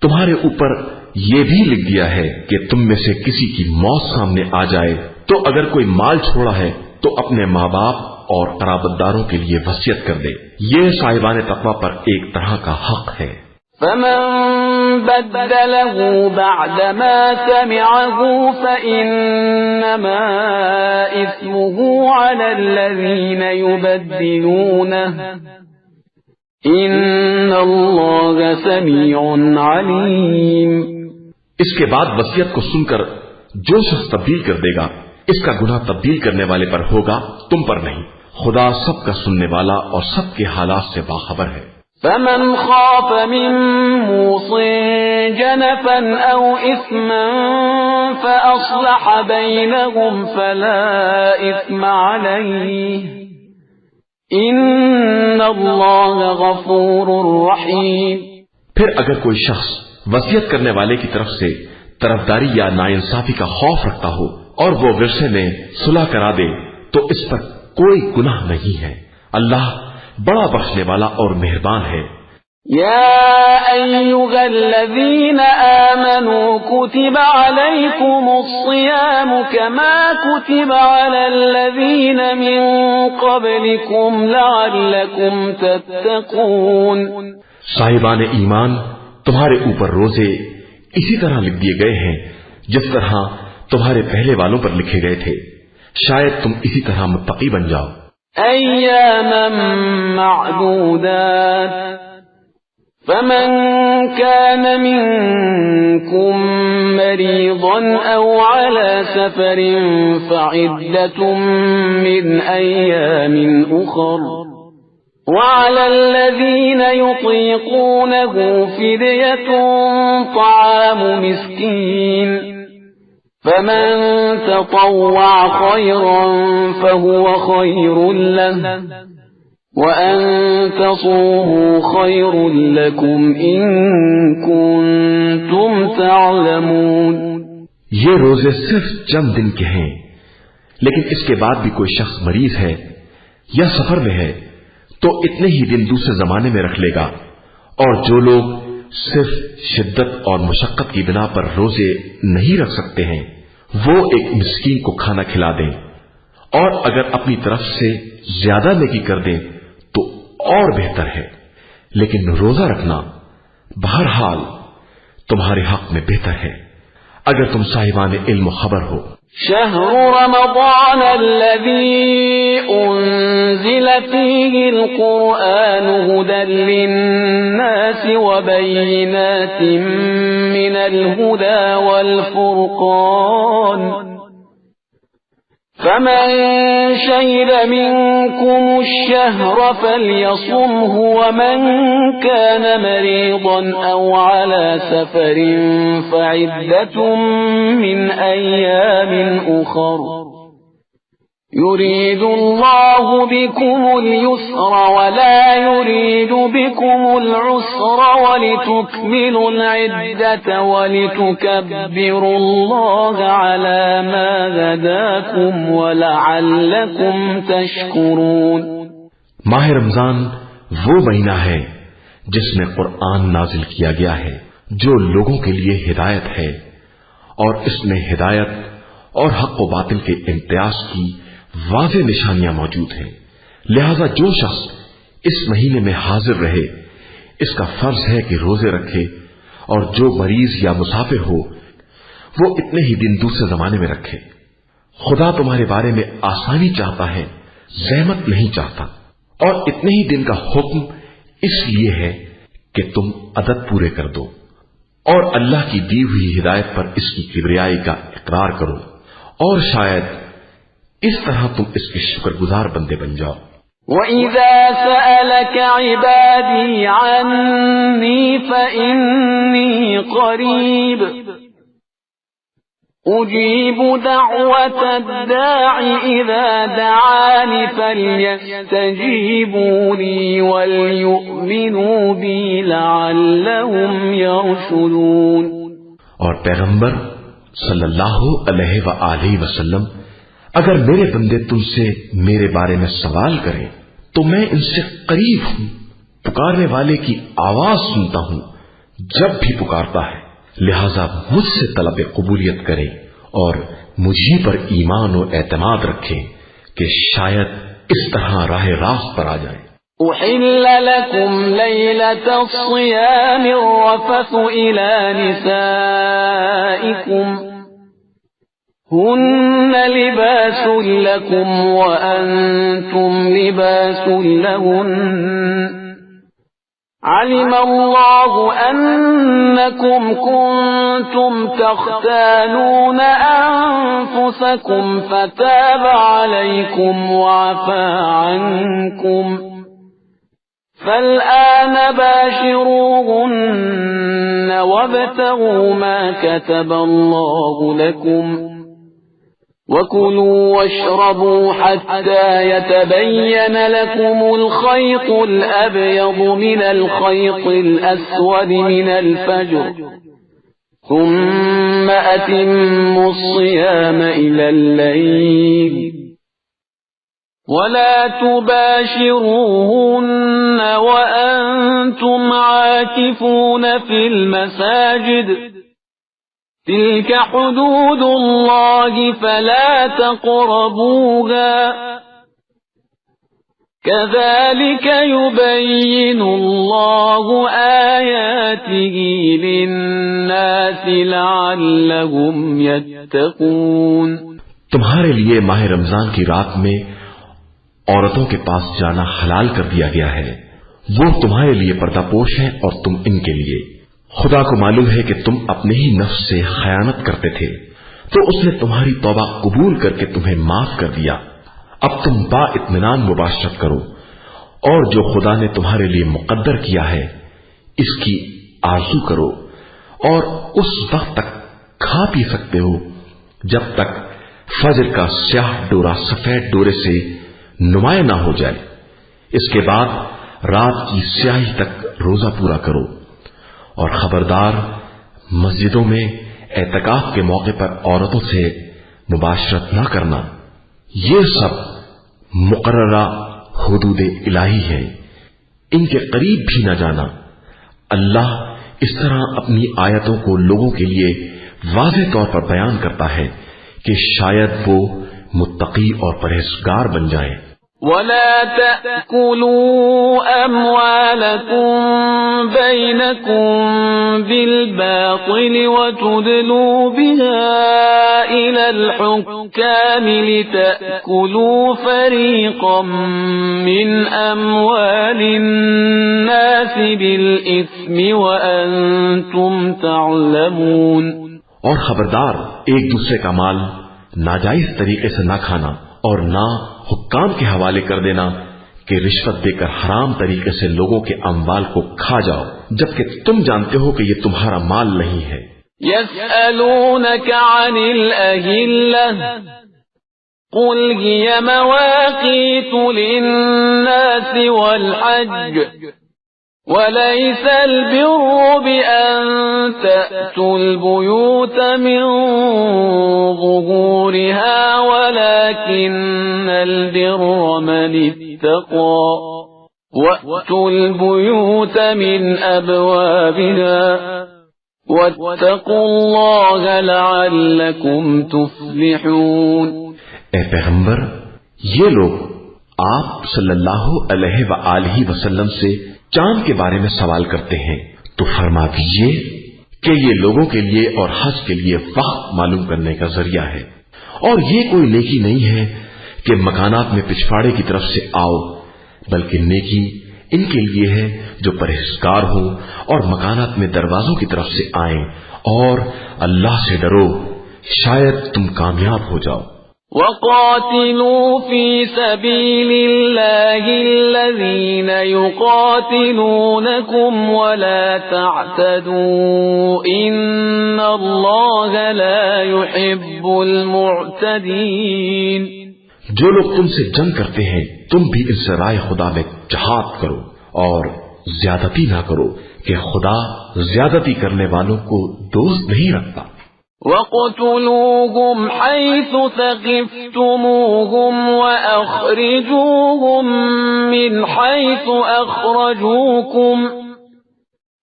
تمہارے اوپر یہ بھی لکھ دیا ہے کہ تم میں سے کسی کی موت سامنے آ جائے تو اگر کوئی مال چھوڑا ہے تو اپنے ماں باپ اور قرابت داروں کے لیے وصیت کر دے، یہ صاحبان تقوی پر ایک طرح کا حق ہے۔ فمن بدله بعدما سمعه فإنما إثمه على الذين يبدلونه إن الله سميع عليم۔ اس کے بعد وصیت کو سن کر جو شخص تبدیل کر دے گا اس کا گناہ تبدیل کرنے والے پر ہوگا، تم پر نہیں۔ خدا سب کا سننے والا اور سب کے حالات سے باخبر ہے۔ فمن خاف من موص جنفا أو إثما فأصلح بينهم فلا إثم عليه إن الله غفور رحيم۔ پھر اگر کوئی شخص وصیت کرنے والے کی طرف سے طرفداری یا ناانصافی کا خوف رکھتا ہو اور وہ ورثے میں صلح کرا دے تو اس پر کوئی گناہ نہیں ہے، اللہ بڑا بخشنے والا اور مہربان ہے۔ يا أيها الذين آمنوا كتب عليكم الصيام كما كتب على الذين من قبلكم لعلكم تتقون۔ صاحبان ایمان، تمہارے اوپر روزے اسی طرح لکھ دیے گئے ہیں جس طرح تمہارے پہلے والوں پر لکھے گئے تھے، شاید تم اسی طرح متقی بن جاؤ۔ أياما معدودات فمن كان منكم مريضا أو على سفر فعدة من أيام أخر وعلى الذين يطيقونه فدية طعام مسكين فمن تطوع خيرا فهو خير له وَأَن تَصُومُوا خَيْرٌ لَكُمْ إِن كُنتُمْ تَعْلَمُونَ۔ یہ روزے صرف چند دن کے ہیں، لیکن اس کے بعد بھی کوئی شخص مریض ہے یا سفر میں ہے تو اتنے ہی دن دوسرے زمانے میں رکھ لے گا، اور جو لوگ صرف شدت اور مشقت کی بنا پر روزے نہیں رکھ سکتے ہیں وہ ایک مسکین کو کھانا کھلا دیں، اور اگر اپنی طرف سے زیادہ نیکی کر دیں تو اور بہتر ہے، لیکن روزہ رکھنا بہرحال تمہارے حق میں بہتر ہے اگر تم صاحبان علم و خبر ہو۔ شهر رمضان الذي أنزل فيه القرآن هدى للناس وبينات من الهدى والفرقان فمن شهد منكم الشهر فليصمه ومن كان مريضا أو على سفر فعدة من أيام أخر يريد الله بكم اليسر ولا يريد بكم العسر ولتكملوا العدة ولتكبروا الله على ما هداكم ولعلكم تشكرون۔ ماہ رمضان وہ مہینہ ہے جس میں قرآن نازل کیا گیا ہے جو لوگوں کے لیے ہدایت ہے، اور اس میں ہدایت اور حق و باطل کے امتیاز کی واضح نشانیاں موجود ہیں، لہذا جو شخص اس مہینے میں حاضر رہے اس کا فرض ہے کہ روزے رکھے، اور جو مریض یا مسافر ہو وہ اتنے ہی دن دوسرے زمانے میں رکھے۔ خدا تمہارے بارے میں آسانی چاہتا ہے، زحمت نہیں چاہتا، اور اتنے ہی دن کا حکم اس لیے ہے کہ تم عدد پورے کر دو، اور اللہ کی دی ہوئی ہدایت پر اس کی کبریائی کا اقرار کرو، اور شاید اس طرح تم اس کے شکر گزار بندے بن جاؤ۔ وَإِذَا سَأَلَكَ عِبَادِي عَنِّي فَإِنِّي قَرِيبٌ أُجِيبُ دَعْوَةَ الدَّاعِ إِذَا دَعَانِ فَلْيَسْتَجِيبُوا لِي وَلْيُؤْمِنُوا بِي لَعَلَّهُمْ يَرْشُدُونَ۔ اور پیغمبر صلی اللہ علیہ وآلہ وسلم اگر میرے بندے تم سے میرے بارے میں سوال کریں تو میں ان سے قریب ہوں، پکارنے والے کی آواز سنتا ہوں جب بھی پکارتا ہے، لہذا مجھ سے طلب قبولیت کریں اور مجھے پر ایمان و اعتماد رکھیں کہ شاید اس طرح راہ راست پر آ جائیں۔ أحل لكم ليلة الصيام الرفث إلى نسائكم هن لباس لكم وأنتم لباس لهن علم الله أنكم كنتم تختانون أنفسكم فتاب عليكم وعفى عنكم فالآن باشروهن وابتغوا ما كتب الله لكم وكلوا واشربوا حتى يتبين لكم الخيط الأبيض من الخيط الأسود من الفجر ثم أتموا الصيام إلى الليل ولا تباشروهن وأنتم عاكفون في المساجد تلك حدود الله فلا تقربوها كذلك يبين الله آياته للناس لعلهم يتقون۔ تمہارے لیے ماہ رمضان کی رات میں عورتوں کے پاس جانا حلال کر دیا گیا ہے، وہ تمہارے لیے پردہ پوش ہیں اور تم ان کے لیے۔ خدا کو معلوم ہے کہ تم اپنے ہی نفس سے خیانت کرتے تھے، تو اس نے تمہاری توبہ قبول کر کے تمہیں معاف کر دیا۔ اب تم با اطمینان مباشرت کرو، اور جو خدا نے تمہارے لیے مقدر کیا ہے اس کی آرزو کرو، اور اس وقت تک کھا پی سکتے ہو جب تک فجر کا سیاہ ڈورا سفید ڈورے سے نمایاں نہ ہو جائے۔ اس کے بعد رات کی سیاہی تک روزہ پورا کرو، اور خبردار مسجدوں میں اعتکاف کے موقع پر عورتوں سے مباشرت نہ کرنا۔ یہ سب مقررہ حدود الہی ہے، ان کے قریب بھی نہ جانا۔ اللہ اس طرح اپنی آیتوں کو لوگوں کے لیے واضح طور پر بیان کرتا ہے کہ شاید وہ متقی اور پرہیزگار بن جائیں۔ وَلَا تَأْكُلُوا أَمْوَالَكُمْ بَيْنَكُمْ بِالْبَاطِلِ وَتُدْلُوا بِهَا إِلَى الْحُكَّامِ لِتَأْكُلُوا فَرِيقًا مِّنْ أَمْوَالِ النَّاسِ بِالْإِثْمِ وَأَنْتُمْ تَعْلَمُونَ۔ اور خبردار ایک دوسرے کا مال ناجائز طریقے سے نہ کھانا، اور نہ حکام کے حوالے کر دینا کہ رشوت دے کر حرام طریقے سے لوگوں کے اموال کو کھا جاؤ، جبکہ تم جانتے ہو کہ یہ تمہارا مال نہیں ہے۔ يَسْأَلُونَكَ عَنِ الْأَهِلَّةِ قُلْ هِيَ مَوَاقِيتُ لِلنَّاسِ وَالْحَجِّ وَلَيْسَ الْبِرُّ بِأَن تَأْتُوا الْبُيُوتَ مِن ظُهُورِهَا وَلَكِنَّ الْبِرَّ مَنِ اتَّقَى وَأْتُوا الْبُيُوتَ مِنْ أَبْوَابِهَا وَاتَّقُوا اللَّهَ لَعَلَّكُمْ تُفْلِحُونَ۔ اے پیغمبر، یہ لوگ آپ صلی اللہ علیہ وآلہ وسلم سے چاند کے بارے میں سوال کرتے ہیں، تو فرما دیجئے کہ یہ لوگوں کے لیے اور حج کے لیے وقت معلوم کرنے کا ذریعہ ہے، اور یہ کوئی نیکی نہیں ہے کہ مکانات میں پچھواڑے کی طرف سے آؤ، بلکہ نیکی ان کے لیے ہے جو پرہیزگار ہو اور مکانات میں دروازوں کی طرف سے آئیں، اور اللہ سے ڈرو، شاید تم کامیاب ہو جاؤ۔ وَقَاتِلُوا فِي سَبِيلِ اللَّهِ الَّذِينَ يُقَاتِلُونَكُمْ وَلَا تَعْتَدُوا إِنَّ اللَّهَ لَا يُحِبُّ الْمُعْتَدِينَ۔ جو لوگ تم سے جنگ کرتے ہیں تم بھی اس رائے خدا میں جہاد کرو اور زیادتی نہ کرو کہ خدا زیادتی کرنے والوں کو دوست نہیں رکھتا۔ وَاقْتُلُوهُمْ حَيْثُ ثَقِفْتُمُوهُمْ وَأَخْرِجُوهُمْ مِنْ حَيْثُ أَخْرَجُوكُمْ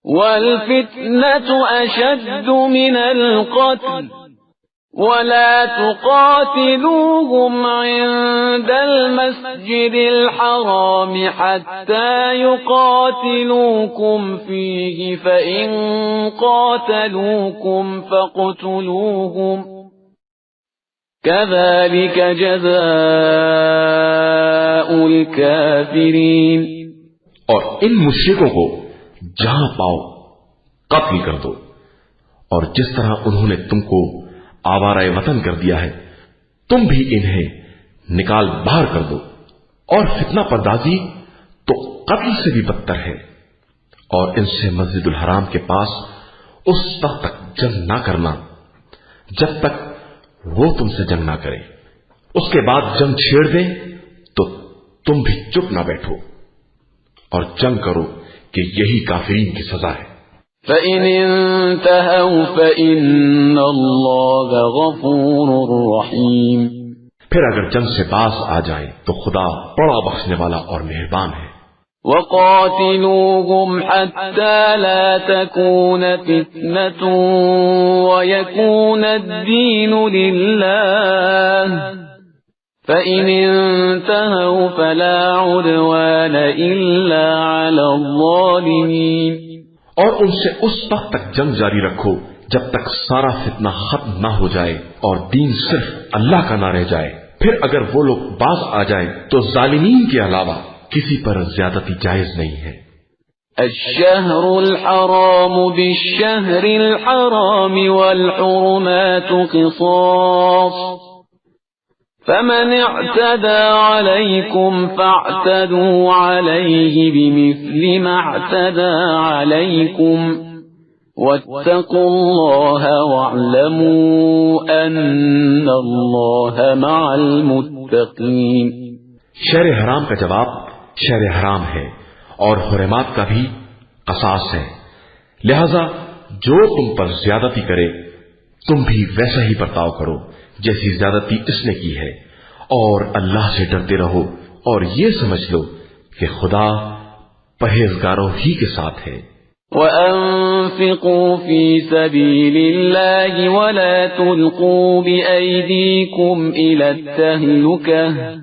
وَالْفِتْنَةُ أَشَدُّ مِنَ الْقَتْلِ وَلَا تُقَاتِلُوهُمْ عِندَ الْمَسْجِدِ الْحَرَامِ حَتَّى يُقَاتِلُوكُمْ فِيهِ فَإِن قَاتَلُوكُمْ فَاقْتُلُوهُمْ كَذَلِكَ جَزَاءُ الْكَافِرِينَ۔ اور ان مشرکوں کو جہاں پاؤ قتل کر دو، اور جس طرح انہوں نے تم کو آوارہ وطن کر دیا ہے تم بھی انہیں نکال باہر کر دو، اور فتنہ پردازی تو قتل سے بھی بدتر ہے، اور ان سے مسجد الحرام کے پاس اس وقت تک جنگ نہ کرنا جب تک وہ تم سے جنگ نہ کرے، اس کے بعد جنگ چھیڑ دیں تو تم بھی چپ نہ بیٹھو اور جنگ کرو کہ یہی کافرین کی سزا ہے۔ فَإِنِ انْتَهَوْا فَإِنَّ اللَّهَ غَفُورٌ رَّحِيمٌ۔ پھر اگر جنگ سے باز آ جائیں تو خدا بڑا بخشنے والا اور مہربان ہے۔ وَقَاتِلُوهُمْ حَتَّى لَا تَكُونَ فِتْنَةٌ وَيَكُونَ الدِّينُ لِلَّهِ فَإِنِ انْتَهَوْا فَلَا عُدْوَانَ إِلَّا عَلَى الظَّالِمِينَ۔ اور ان سے اس وقت تک جنگ جاری رکھو جب تک سارا فتنہ ختم نہ ہو جائے اور دین صرف اللہ کا نہ رہ جائے، پھر اگر وہ لوگ باز آ جائیں تو ظالمین کے علاوہ کسی پر زیادتی جائز نہیں ہے۔ الشهر الحرام بالشهر الحرام والحرمات قصاص فمن اعتدى عليكم فاعتدوا عليه بمثل ما اعتدى عليكم واتقوا الله واعلموا ان اللہ مع المتقین۔ شہر حرام کا جواب شہر حرام ہے اور حرمات کا بھی قصاص ہے، لہذا جو تم پر زیادتی کرے تم بھی ویسا ہی برتاؤ کرو جیسی زیادتی اس نے کی ہے، اور اللہ سے ڈرتے رہو اور یہ سمجھ لو کہ خدا پرہیزگاروں ہی کے ساتھ ہے۔ وَأَنفِقُوا فِي سَبِيلِ اللَّهِ وَلَا تُلْقُوا بِأَيْدِيكُمْ إِلَى التَّهْلُكَةِ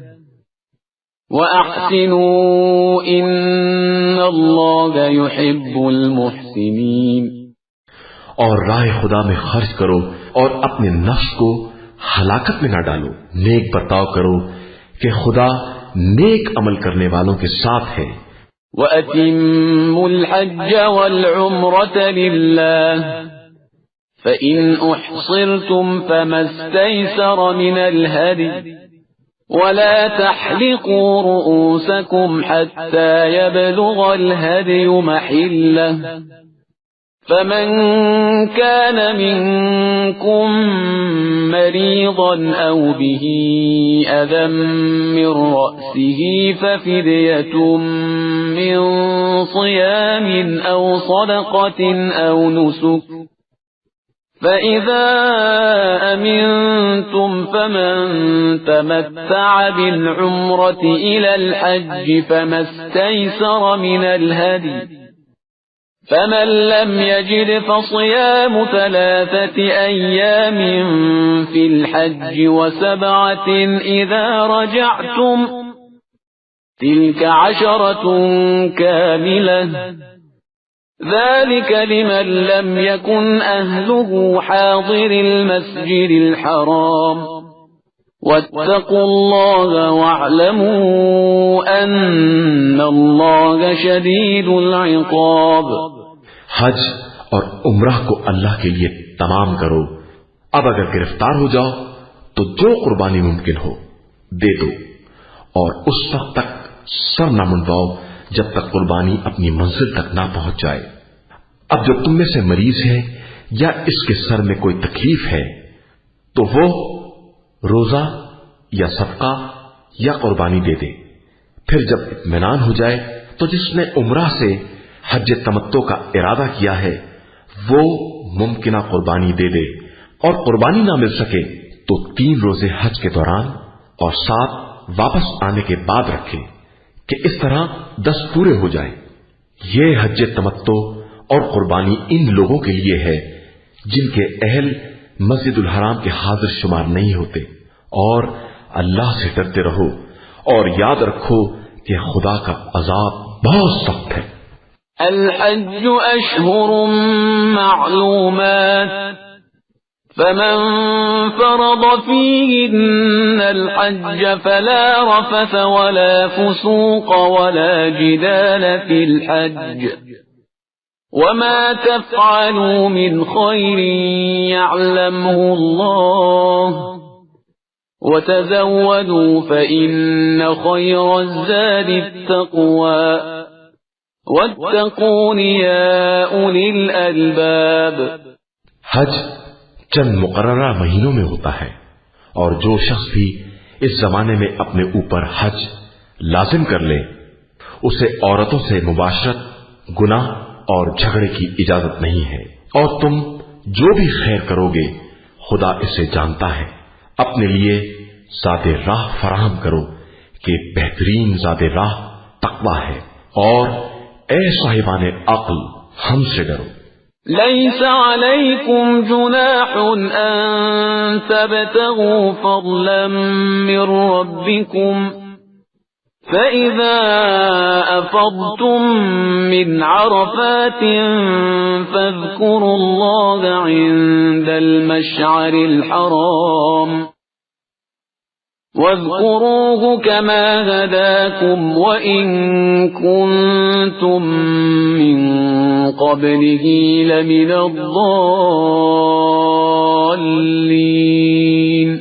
وَأَحْسِنُوا إِنَّ اللَّهَ يُحِبُّ الْمُحْسِنِينَ۔ اور راہ خدا میں خرچ کرو اور اپنے نفس کو ہلاکت میں نہ ڈالو، نیک برتاؤ کرو کہ خدا نیک عمل کرنے والوں کے ساتھ ہے۔ وَأَتِمُّوا الْحَجَّ وَالْعُمْرَةَ لِلَّهِ فَإِنْ أُحْصِرْتُمْ فَمَا اسْتَيْسَرَ مِنَ الْهَدْيِ وَلَا تَحْلِقُوا رُؤُوسَكُمْ حَتَّى يَبْلُغَ الْهَدْيُ مَحِلَّهُ فَمَنْ كَانَ مِنْكُمْ مَرِيضًا أَوْ بِهِ أَذًى مِّن رَّأْسِهِ فَفِدْيَةٌ مِّن صِيَامٍ أَوْ صَدَقَةٍ أَوْ نُسُكٍ فَإِذَا أَمِنْتُمْ فَمَنْ تَمَتَّعَ بِالْعُمْرَةِ إِلَى الْحَجِّ فَمَا اسْتَيْسَرَ مِنَ الْهَدْيِ فَمَنْ لَمْ يَجِدْ فَصِيَامُ 3 أَيَّامٍ فِي الْحَجِّ وَسَبْعَةٍ إِذَا رَجَعْتُمْ تِلْكَ 10 كَامِلَةٌ ذَلِكَ لِمَنْ لَمْ يَكُنْ أَهْلُهُ حَاضِرِ الْمَسْجِدِ الْحَرَامِ وَاتَّقُوا اللَّهَ وَاعْلَمُوا أَنَّ اللَّهَ شَدِيدُ الْعِقَابِ۔ حج اور عمرہ کو اللہ کے لیے تمام کرو، اب اگر گرفتار ہو جاؤ تو جو قربانی ممکن ہو دے دو، اور اس وقت تک سر نہ منڈواؤ جب تک قربانی اپنی منزل تک نہ پہنچ جائے۔ اب جو تم میں سے مریض ہے یا اس کے سر میں کوئی تکلیف ہے تو وہ روزہ یا صدقہ یا قربانی دے دے، پھر جب اطمینان ہو جائے تو جس نے عمرہ سے حج تمتع کا ارادہ کیا ہے وہ ممکنہ قربانی دے دے، اور قربانی نہ مل سکے تو 3 روزے حج کے دوران اور 7 واپس آنے کے بعد رکھے کہ اس طرح 10 پورے ہو جائیں۔ یہ حج تمتع اور قربانی ان لوگوں کے لیے ہے جن کے اہل مسجد الحرام کے حاضر شمار نہیں ہوتے، اور اللہ سے ڈرتے رہو اور یاد رکھو کہ خدا کا عذاب بہت سخت ہے۔ الحج اشہر معلومات فمن فرض فيهن الحج فلا رفث ولا فسوق ولا جدال في الحج وما تفعلوا من خير يعلمه الله وتزودوا فإن خير الزاد التقوى واتقون يا أولي الألباب۔ حج چند مقررہ مہینوں میں ہوتا ہے، اور جو شخص بھی اس زمانے میں اپنے اوپر حج لازم کر لے اسے عورتوں سے مباشرت، گناہ اور جھگڑے کی اجازت نہیں ہے، اور تم جو بھی خیر کرو گے خدا اسے جانتا ہے۔ اپنے لیے ذات راہ فراہم کرو کہ بہترین ذات راہ تقویٰ ہے، اور اے صاحبان عقل ہم سے ڈرو۔ ليس عليكم جناح أن تبتغوا فضلا من ربكم فإذا أفضتم من عرفات فاذكروا الله عند المشعر الحرام واذكروه كما هداكم وإن كنتم من قبله لمن الضالين۔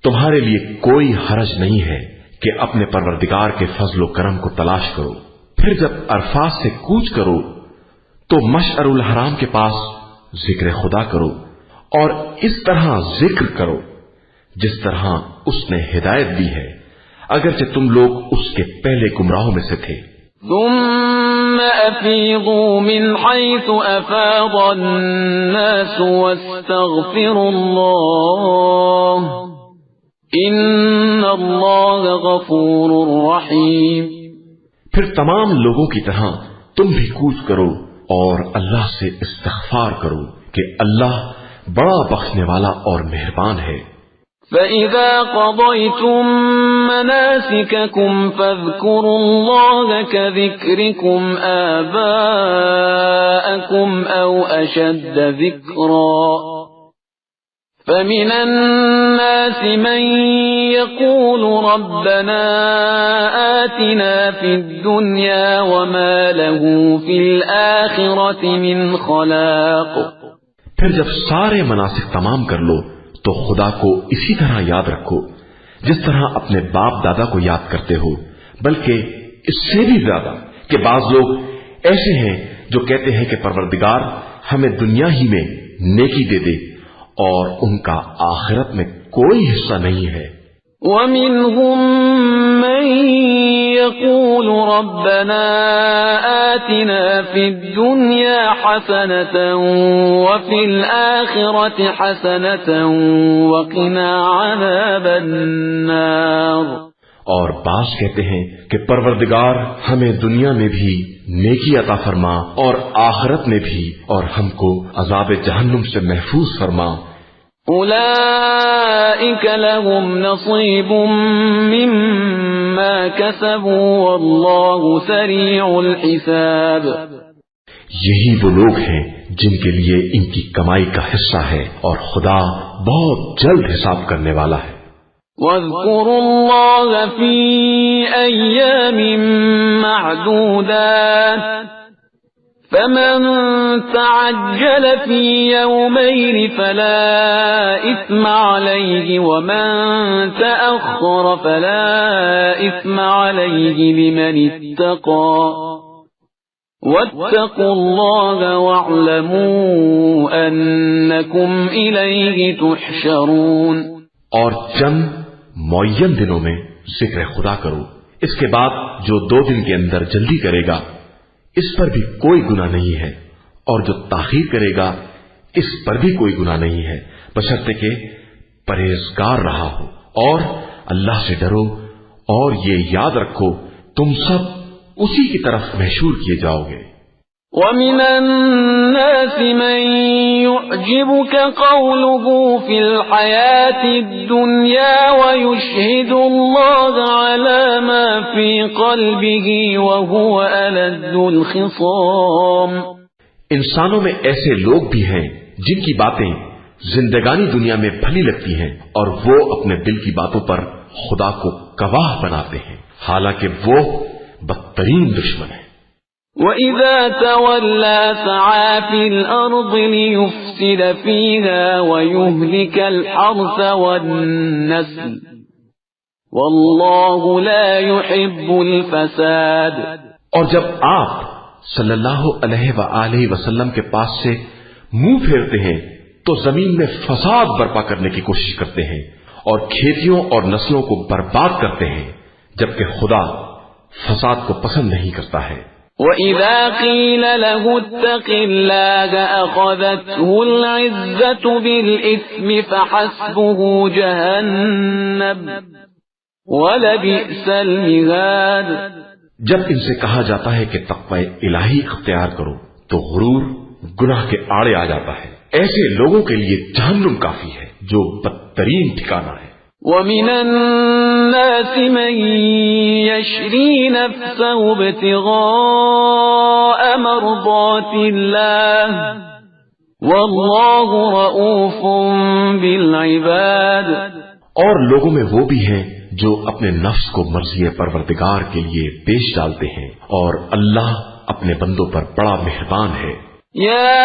تمہارے لیے کوئی حرج نہیں ہے کہ اپنے پروردگار کے فضل و کرم کو تلاش کرو، پھر جب عرفات سے کوچ کرو تو مشعر الحرام کے پاس ذکر خدا کرو اور اس طرح ذکر کرو جس طرح اس نے ہدایت دی ہے، اگرچہ تم لوگ اس کے پہلے گمراہوں میں سے تھے۔ ثم افیضوا من حیث افاض الناس واستغفروا اللہ ان اللہ غفور رحیم۔ پھر تمام لوگوں کی طرح تم بھی کوچ کرو اور اللہ سے استغفار کرو کہ اللہ بڑا بخشنے والا اور مہربان ہے۔ فَإِذَا قَضَيْتُم مَّنَاسِكَكُمْ فَاذْكُرُوا اللَّهَ كَذِكْرِكُمْ آبَاءَكُمْ أَوْ أَشَدَّ ذِكْرًا فَمِنَ النَّاسِ مَن يَقُولُ رَبَّنَا آتِنَا فِي الدُّنْيَا وَمَا لَهُ فِي الْآخِرَةِ مِنْ خَلَاقٍ۔ پھر جب سارے مناسک تمام کر لو تو خدا کو اسی طرح یاد رکھو جس طرح اپنے باپ دادا کو یاد کرتے ہو، بلکہ اس سے بھی زیادہ کہ بعض لوگ ایسے ہیں جو کہتے ہیں کہ پروردگار ہمیں دنیا ہی میں نیکی دے دے اور ان کا آخرت میں کوئی حصہ نہیں ہے۔ وَمِنْهُمْ مَنْ يَقُولُ رَبَّنَا آتِنَا فِي الدُّنْيَا حَسَنَةً وَفِي الْآخِرَةِ حَسَنَةً وَقِنَا عَذَابَ النَّارِ۔ اور بعض کہتے ہیں کہ پروردگار ہمیں دنیا میں بھی نیکی عطا فرما اور آخرت میں بھی، اور ہم کو عذاب جہنم سے محفوظ فرما۔ اولئک لهم نصیب مما کسبوا واللہ سریع الحساب۔ یہی وہ لوگ ہیں جن کے لیے ان کی کمائی کا حصہ ہے اور خدا بہت جلد حساب کرنے والا ہے۔ وَاذْكُرُوا اللَّهَ فِي أَيَّامٍ مَّعْدُودَاتٍ فَمَن تَعَجَّلَ فِي يَوْمَيْنِ فَلَا إِثْمَ عَلَيْهِ وَمَن تَأَخَّرَ فَلَا إِثْمَ عَلَيْهِ لِمَنِ اتَّقَى وَاتَّقُوا اللَّهَ وَاعْلَمُوا أَنَّكُمْ إِلَيْهِ تُحْشَرُونَ۔ اور چند معین دنوں میں ذکر خدا کرو، اس کے بعد جو 2 دن کے اندر جلدی کرے گا اس پر بھی کوئی گناہ نہیں ہے، اور جو تاخیر کرے گا اس پر بھی کوئی گناہ نہیں ہے، بشرطے کہ پرہیزگار رہا ہو، اور اللہ سے ڈرو اور یہ یاد رکھو تم سب اسی کی طرف محشور کیے جاؤ گے۔ وَمِنَ النَّاسِ مَن يُعْجِبُكَ قَوْلُهُ فِي الْحَيَاةِ الدُّنْيَا وَيُشْهِدُ اللَّهَ عَلَى مَا فِي قَلْبِهِ وَهُوَ أَلَدُّ الْخِصَامِ۔ انسانوں میں ایسے لوگ بھی ہیں جن کی باتیں زندگانی دنیا میں بھلی لگتی ہیں اور وہ اپنے دل کی باتوں پر خدا کو گواہ بناتے ہیں، حالانکہ وہ بدترین دشمن ہے۔ وَإِذَا تَوَلَّى سَعَى فِي الْأَرْضِ لِيُفْسِدَ فِيهَا وَيُهْلِكَ الْحَرْثَ وَالنَّسْلَ وَاللَّهُ لَا يُحِبُّ الْفَسَادَ۔ اور جب آپ صلی اللہ علیہ وآلہ وسلم کے پاس سے منہ پھیرتے ہیں تو زمین میں فساد برپا کرنے کی کوشش کرتے ہیں اور کھیتیوں اور نسلوں کو برباد کرتے ہیں، جبکہ خدا فساد کو پسند نہیں کرتا ہے۔ وَإِذَا قِيلَ لَهُ اتَّقِ اللَّهَ أَخَذَتْهُ الْعِزَّةُ بِالْإِثْمِ فَحَسْبُهُ جَهَنَّمُ وَلَبِئْسَ الْمِهَادُ۔ جب ان سے کہا جاتا ہے کہ تقوی الہی اختیار کرو تو غرور گناہ کے آڑے آ جاتا ہے، ایسے لوگوں کے لیے جہنم کافی ہے جو بدترین ٹھکانہ ہے۔ وَمِنَ النَّاسِ مَن يَشْرِي نَفْسَهُ ابْتِغَاءَ مَرْضَاتِ اللَّهِ وَاللَّهُ رَءُوفٌ بِالْعِبَادِ۔ اور لوگوں میں وہ بھی ہیں جو اپنے نفس کو مرضی پروردگار کے لیے پیش ڈالتے ہیں، اور اللہ اپنے بندوں پر بڑا مہربان ہے۔ يا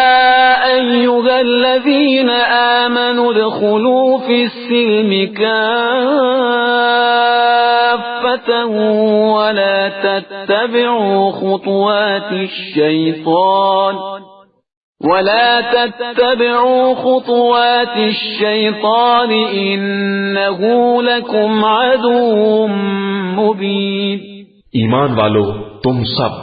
أيها الذين آمنوا ادخلوا في السلم كافة ولا تتبعوا خطوات الشيطان إنه لكم عدو مبين۔ ایمان والو، تم سب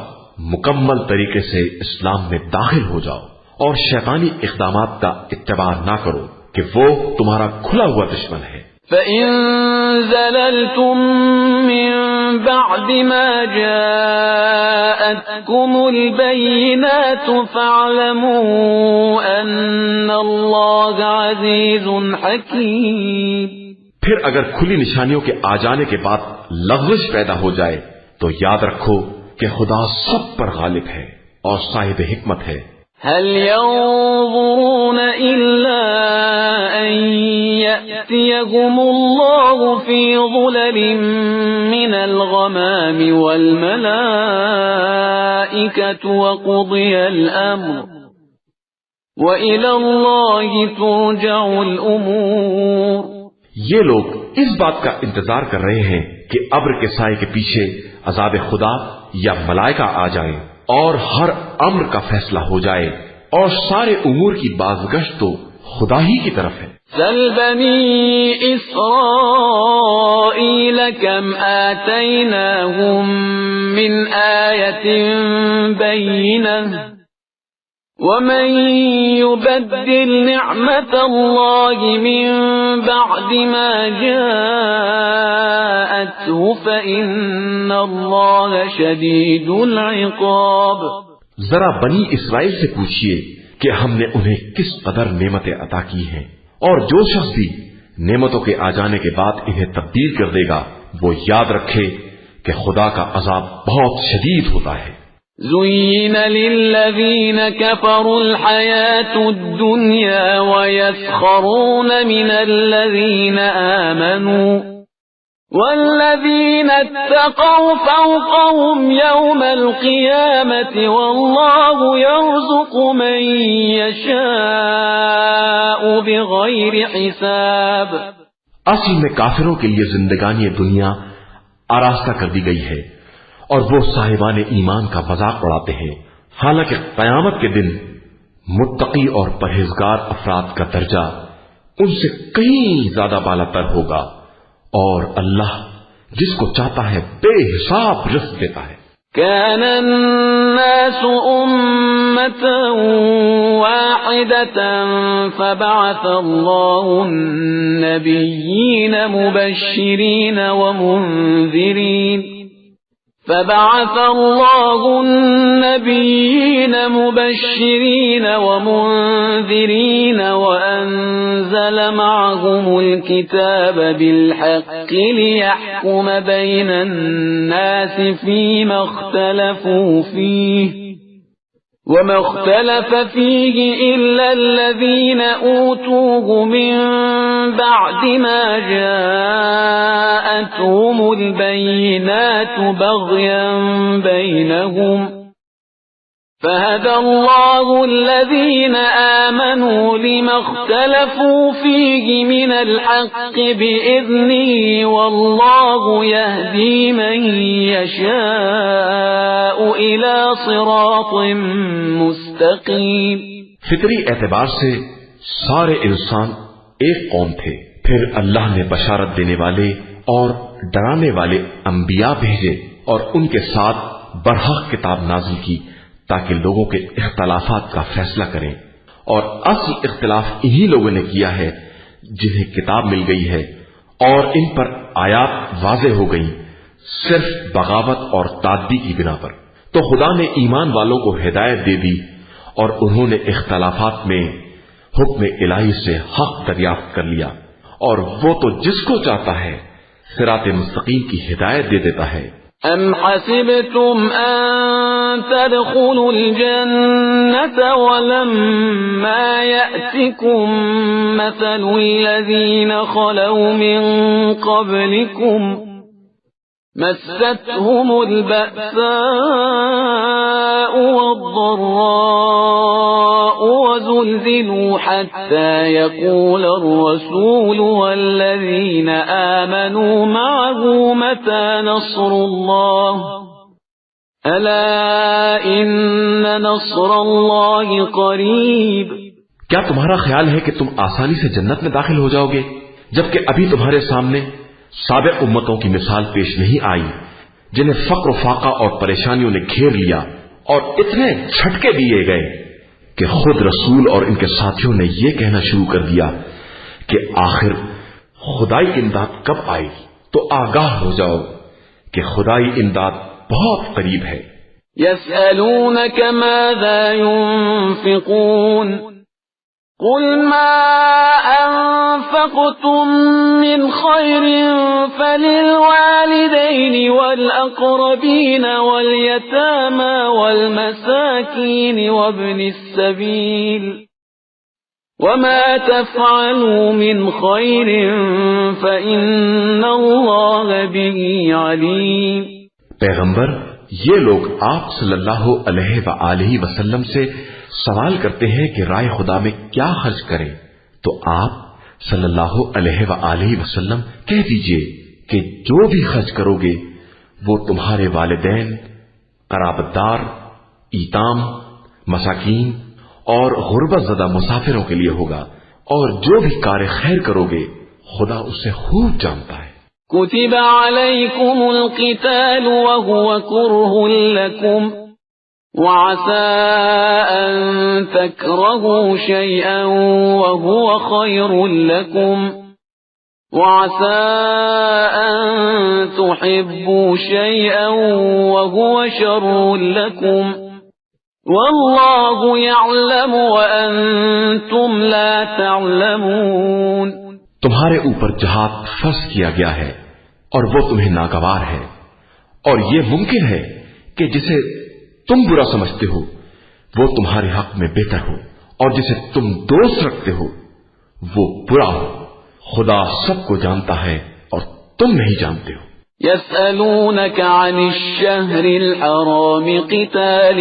مکمل طریقے سے اسلام میں داخل ہو جاؤ اور شیطانی اقدامات کا اتباع نہ کرو کہ وہ تمہارا کھلا ہوا دشمن ہے۔ فَإِن زَلَلْتُم مِّن بَعْدِ مَا جَاءَتْكُمُ الْبَيِّنَاتُ فَاعْلَمُوا أَنَّ اللَّهَ عَزِيزٌ حَكِيمٌ۔ پھر اگر کھلی نشانیوں کے آ جانے کے بعد لغزش پیدا ہو جائے تو یاد رکھو کہ خدا سب پر غالب ہے اور صاحب حکمت ہے۔ هل ينظرون إلا أن يأتيهم الله في ظلل من الغمام والملائكة وقضي الأمر وإلى الله ترجع الأمور۔ یہ لوگ اس بات کا انتظار کر رہے ہیں کہ ابر کے سائے کے پیچھے عذاب خدا یا ملائکہ آ جائیں اور ہر امر کا فیصلہ ہو جائے، اور سارے امور کی بازگشت تو خدا ہی کی طرف ہے۔ سل بنی اسرائیل کم آتیناہم من آیت بینہ ومن يبدل نعمت اللہ من بعد ما جاءته فإن اللہ شدید العقاب۔ ذرا بنی اسرائیل سے پوچھئے کہ ہم نے انہیں کس قدر نعمتیں عطا کی ہیں، اور جو شخص بھی نعمتوں کے آ جانے کے بعد انہیں تبدیل کر دے گا وہ یاد رکھے کہ خدا کا عذاب بہت شدید ہوتا ہے۔ زُيِّنَ لِلَّذِينَ كَفَرُوا الْحَيَاةُ الدُّنْيَا وَيَسْخَرُونَ مِنَ الَّذِينَ آمَنُوا وَالَّذِينَ اتَّقَوْا فَوْقَهُمْ يَوْمَ الْقِيَامَةِ وَاللَّهُ يَرْزُقُ مَن يَشَاءُ بِغَيْرِ حِسَابٍ۔ اصل میں کافروں کے لیے زندگانی دنیا آراستہ کر دی گئی ہے اور وہ صاحبان ایمان کا مذاق اڑاتے ہیں، حالانکہ قیامت کے دن متقی اور پرہیزگار افراد کا درجہ ان سے کہیں زیادہ بالا تر ہوگا، اور اللہ جس کو چاہتا ہے بے حساب رزق دیتا ہے۔ كان الناس أمة واحدة فبعث الله النبيين مبشرين ومنذرين وأنزل معهم الكتاب بالحق ليحكم بين الناس فيما اختلفوا فيه وما اختلف فيه إلا الذين أوتوه من بعد ما جاءتهم البينات بغيا بينهم فهدى الله الذين آمنوا لما اختلفوا فيه من الحق بإذنه والله يهدي من يشاء إلى صراط مستقيم۔ فطری اعتبار سے سارے انسان ایک قوم تھے، پھر اللہ نے بشارت دینے والے اور ڈرانے والے انبیاء بھیجے اور ان کے ساتھ برحق کتاب نازل کی تاکہ لوگوں کے اختلافات کا فیصلہ کریں، اور اصل اختلاف انہی لوگوں نے کیا ہے جنہیں کتاب مل گئی ہے اور ان پر آیات واضح ہو گئیں صرف بغاوت اور تعدی کی بنا پر۔ تو خدا نے ایمان والوں کو ہدایت دے دی اور انہوں نے اختلافات میں حکم الہی سے حق دریافت کر لیا، اور وہ تو جس کو چاہتا ہے صراط مستقیم کی ہدایت دے دیتا ہے۔ أَمْ حَسِبْتُمْ أَن تَدْخُلُوا الْجَنَّةَ وَلَمَّا يَأْتِكُم مَّثَلُ الَّذِينَ خَلَوْا مِن قَبْلِكُمْ مَسَّتْهُمُ الْبَأْسَاءُ وَالضَّرَّاءُ وَزُلْزِلُوا حَتَّى يَقُولَ الرَّسُولُ وَالَّذِينَ آمَنُوا مَعَهُ مَتَى نَصْرُ اللَّهِ أَلَا إِنَّ نَصْرَ اللَّهِ قَرِيبٌ۔ کیا تمہارا خیال ہے کہ تم آسانی سے جنت میں داخل ہو جاؤ گے جبکہ ابھی تمہارے سامنے سابق امتوں کی مثال پیش نہیں آئی جنہیں فقر و فاقہ اور پریشانیوں نے گھیر لیا اور اتنے جھٹکے دیے گئے کہ خود رسول اور ان کے ساتھیوں نے یہ کہنا شروع کر دیا کہ آخر خدائی امداد کب آئے گی؟ تو آگاہ ہو جاؤ کہ خدائی امداد بہت قریب ہے۔ يَسْأَلُونَكَ مَاذَا يُنْفِقُونَ قُلْ مَا أَنفَقْتُم مِّنْ خَيْرٍ فَلِلْوَالِدَيْنِ وَالْأَقْرَبِينَ وَالْيَتَامَى وَالْمَسَاكِينِ وَابْنِ السَّبِيلِ وَمَا تَفْعَلُوا مِنْ خَيْرٍ فَإِنَّ اللَّهَ بِهِ عَلِيمٌ۔ پیغمبر، یہ لوگ آپ صلی اللہ علیہ وآلہ وسلم سے سوال کرتے ہیں کہ رائے خدا میں کیا خرچ کریں، تو آپ صلی اللہ علیہ وآلہ وسلم کہہ دیجئے کہ جو بھی خرچ کرو گے وہ تمہارے والدین، قرابت دار، ایتام، مساکین اور غربت زدہ مسافروں کے لیے ہوگا، اور جو بھی کار خیر کرو گے خدا اسے خوب جانتا ہے۔ كتب عليكم القتال وهو كره لكم وعسى أن تكرهوا شيئا وهو خير لكم وعسى أن تحبوا شيئا وهو شر لكم والله يعلم وأنتم لا تعلمون۔ تمہارے اوپر جہاد فرض کیا گیا ہے اور وہ تمہیں ناگوار ہے، اور یہ ممکن ہے کہ جسے تم برا سمجھتے ہو وہ تمہارے حق میں بہتر ہو، اور جسے تم دوست رکھتے ہو وہ برا ہو۔ خدا سب کو جانتا ہے اور تم نہیں جانتے ہو۔ يسألونك عن الشهر الحرام قتال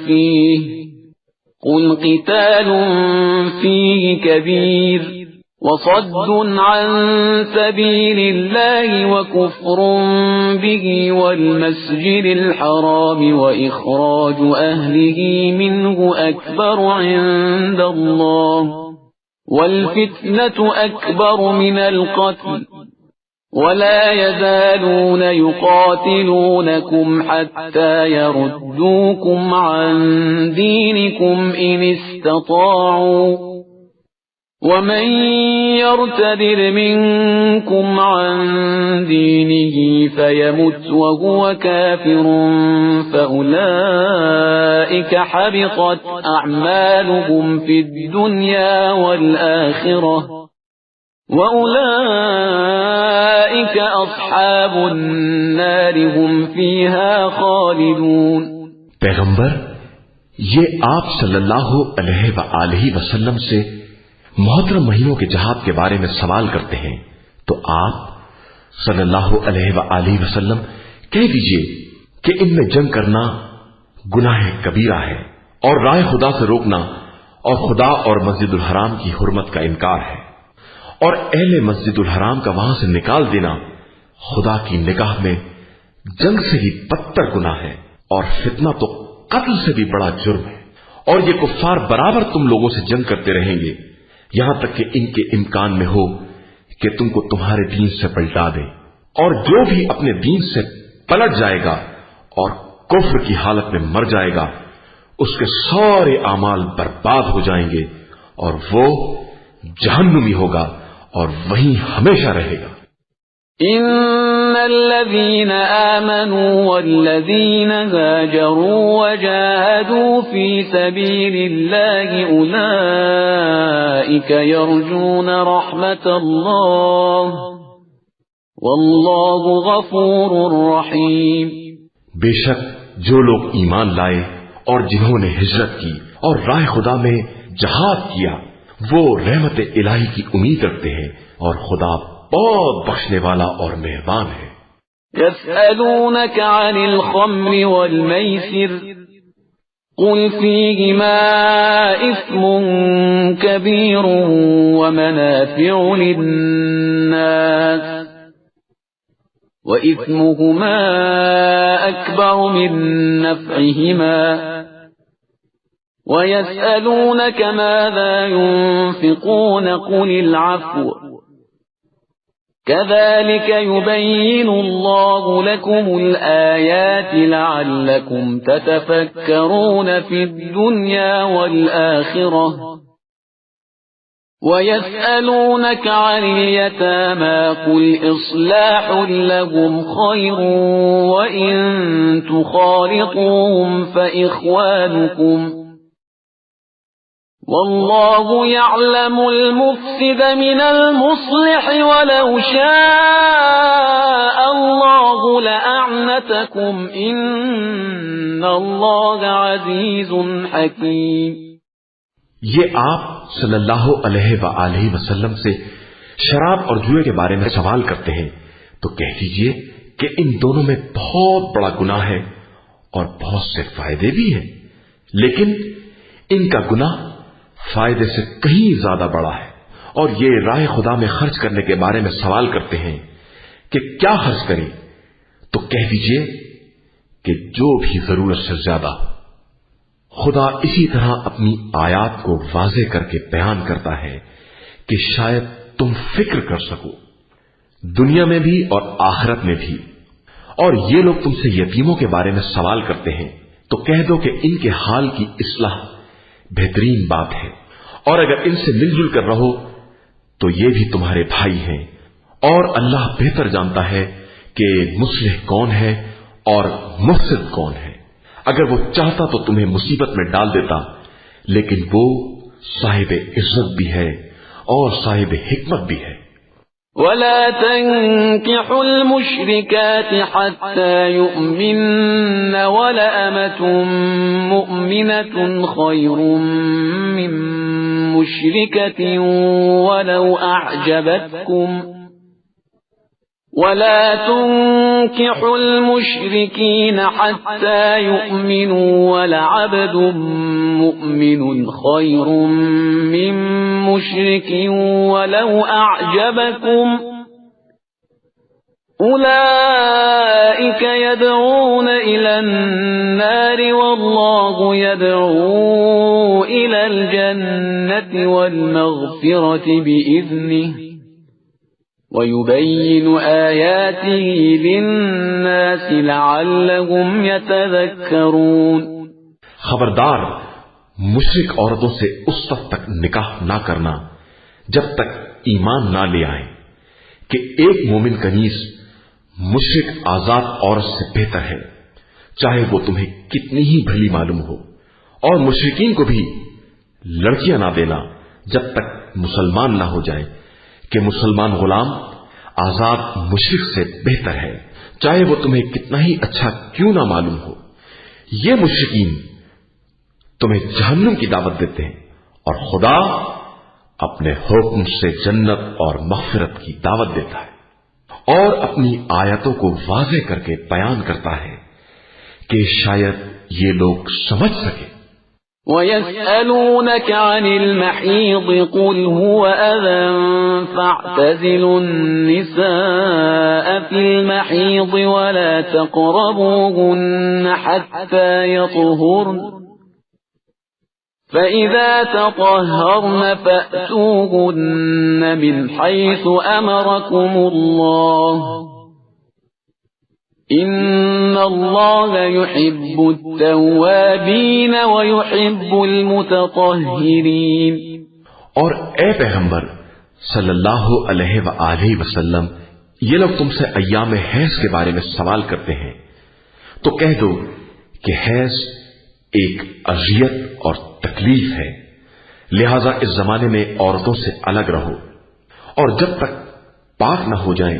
فيه قل قتال فيه كبير وصد عن سبيل الله وكفر به والمسجد الحرام وإخراج أهله منه أكبر عند الله والفتنة أكبر من القتل ولا يزالون يقاتلونكم حتى يردوكم عن دينكم إن استطاعوا ومن يرتد منكم عن دينه فيمت وهو كافر فأولئك حبطت أعمالهم في الدنيا والآخرة وأولئك أصحاب النار هم فيها خالدون۔ پیغمبر، یہ آپ صلی اللہ علیہ وآلہ وسلم سے محترم مہینوں کے جہاد کے بارے میں سوال کرتے ہیں، تو آپ صلی اللہ علیہ وآلہ وسلم کہہ دیجئے کہ ان میں جنگ کرنا گناہ کبیرہ ہے، اور رائے خدا سے روکنا اور خدا اور مسجد الحرام کی حرمت کا انکار ہے، اور اہل مسجد الحرام کا وہاں سے نکال دینا خدا کی نگاہ میں جنگ سے بھی بدتر گناہ ہے، اور فتنہ تو قتل سے بھی بڑا جرم ہے، اور یہ کفار برابر تم لوگوں سے جنگ کرتے رہیں گے یہاں تک کہ ان کے امکان میں ہو کہ تم کو تمہارے دین سے پلٹا دے، اور جو بھی اپنے دین سے پلٹ جائے گا اور کفر کی حالت میں مر جائے گا اس کے سارے اعمال برباد ہو جائیں گے اور وہ جہنمی ہوگا اور وہیں ہمیشہ رہے گا۔ ان الذين آمنوا والذين هاجروا وجاهدوا في سبيل الله اولئك يرجون رحمة الله واللہ غفور رحیم۔ بے شک جو لوگ ایمان لائے اور جنہوں نے ہجرت کی اور راہ خدا میں جہاد کیا وہ رحمت الہی کی امید رکھتے ہیں اور خدا بہت بخشنے والا اور مہربان ہے۔ يسألونك عن الخمر والميسر قل فيهما إثم كبير ومنافع للناس وإثمهما أكبر من نفعهما ويسألونك ماذا ينفقون قل العفو كذلك يبين الله لكم الآيات لعلكم تتفكرون في الدنيا والآخرة ويسألونك عن اليتامى قل إصلاح لهم خير وإن تخالطوهم فإخوانكم والله يعلم المفسد من المصلح ولو شاء الله لأعنتكم إن الله عزيز حكيم۔ یہ آپ صلی اللہ علیہ وآلہ وسلم سے شراب اور جوئے کے بارے میں سوال کرتے ہیں تو کہہ دیجئے کہ ان دونوں میں بہت بڑا گناہ ہے اور بہت سے فائدے بھی ہیں، لیکن ان کا گناہ فائدے سے کہیں زیادہ بڑا ہے۔ اور یہ راہ خدا میں خرچ کرنے کے بارے میں سوال کرتے ہیں کہ کیا خرچ کریں تو کہہ دیجئے کہ جو بھی ضرورت سے زیادہ ہو۔ خدا اسی طرح اپنی آیات کو واضح کر کے بیان کرتا ہے کہ شاید تم فکر کر سکو دنیا میں بھی اور آخرت میں بھی۔ اور یہ لوگ تم سے یتیموں کے بارے میں سوال کرتے ہیں تو کہہ دو کہ ان کے حال کی اصلاح بہترین بات ہے، اور اگر ان سے مل جل کر رہو تو یہ بھی تمہارے بھائی ہیں، اور اللہ بہتر جانتا ہے کہ مصلح کون ہے اور مفسد کون ہے۔ اگر وہ چاہتا تو تمہیں مصیبت میں ڈال دیتا، لیکن وہ صاحب عزت بھی ہے اور صاحب حکمت بھی ہے۔ ولا تنكحوا المشركات حتى يؤمن ولأمة مؤمنة خير من مشركة ولو أعجبتكم ولا تنكحوا المشركين حتى يؤمنوا ولعبد مؤمن خير من مشرك ولو أعجبكم أولئك يدعون إلى النار والله يدعو إلى الجنة والمغفرة بإذنه وَيُبَيِّنُ آيَاتِهِ لِلنَّاسِ لَعَلَّهُمْ يَتَذَكَّرُونَ۔ خبردار، مشرک عورتوں سے اس وقت تک نکاح نہ کرنا جب تک ایمان نہ لے آئیں کہ ایک مومن کنیز مشرک آزاد عورت سے بہتر ہے، چاہے وہ تمہیں کتنی ہی بھلی معلوم ہو۔ اور مشرکین کو بھی لڑکیاں نہ دینا جب تک مسلمان نہ ہو جائیں کہ مسلمان غلام آزاد مشرک سے بہتر ہے، چاہے وہ تمہیں کتنا ہی اچھا کیوں نہ معلوم ہو۔ یہ مشرکین تمہیں جہنم کی دعوت دیتے ہیں اور خدا اپنے حکم سے جنت اور مغفرت کی دعوت دیتا ہے، اور اپنی آیتوں کو واضح کر کے بیان کرتا ہے کہ شاید یہ لوگ سمجھ سکیں۔ وَيَسْأَلُونَكَ عَنِ الْمَحِيضِ قُلْ هُوَ أَذًى فَاعْتَزِلُوا النِّسَاءَ فِي الْمَحِيضِ وَلَا تَقْرَبُوهُنَّ حَتَّى يَطْهُرْنَ فَإِذَا تَطَهَّرْنَ فَأْتُوهُنَّ مِنْ حَيْثُ أَمَرَكُمُ اللَّهُ إِنَّ اللَّهَ يُحِبُّ التَّوَّابِينَ وَيُحِبُّ الْمُتَطَهِّرِينَ۔ اور اے پیغمبر صلی اللہ علیہ وآلہ وسلم، یہ لوگ تم سے ایام حیض کے بارے میں سوال کرتے ہیں تو کہہ دو کہ حیض ایک اذیت اور تکلیف ہے، لہذا اس زمانے میں عورتوں سے الگ رہو، اور جب تک پاک نہ ہو جائیں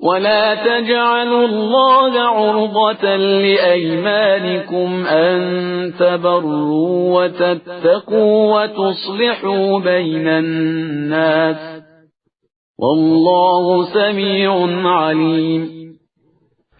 ولا تجعلوا الله عرضة لأيمانكم أن تبروا وتتقوا وتصلحوا بين الناس والله سميع عليم۔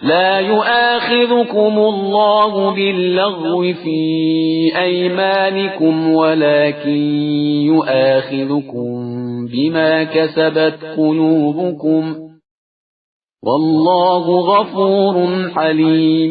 لا يؤاخذكم الله باللغو في أيمانكم ولكن يؤاخذكم بما كسبت قلوبكم والله غفور حليم۔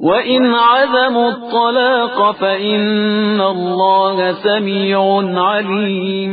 وَإِنْ عَزَمُوا الطَّلَاقَ فَإِنَّ اللَّهَ سَمِيعٌ عَلِيمٌ۔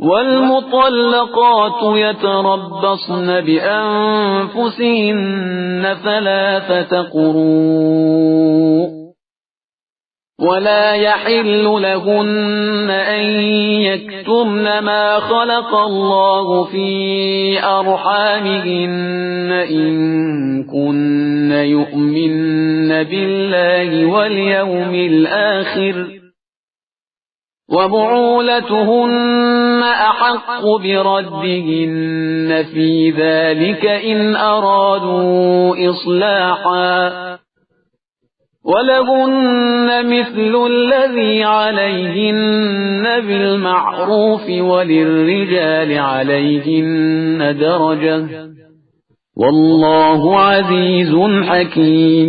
وَالْمُطَلَّقَاتُ يَتَرَبَّصْنَ بِأَنفُسِهِنَّ 3 قُرُوءٍ ولا يحل لهن أن يكتمن ما خلق الله في أرحامهن إن كن يؤمن بالله واليوم الآخر وبعولتهن أحق بردهن في ذلك إن أرادوا إصلاحا وَلَهُنَّ مِثْلُ الَّذِي عَلَيْهِنَّ بِالْمَعْرُوفِ وَلِلرِّجَالِ عَلَيْهِنَّ دَرَجَةٌ وَاللَّهُ عَزِيزٌ حَكِيمٌ۔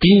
3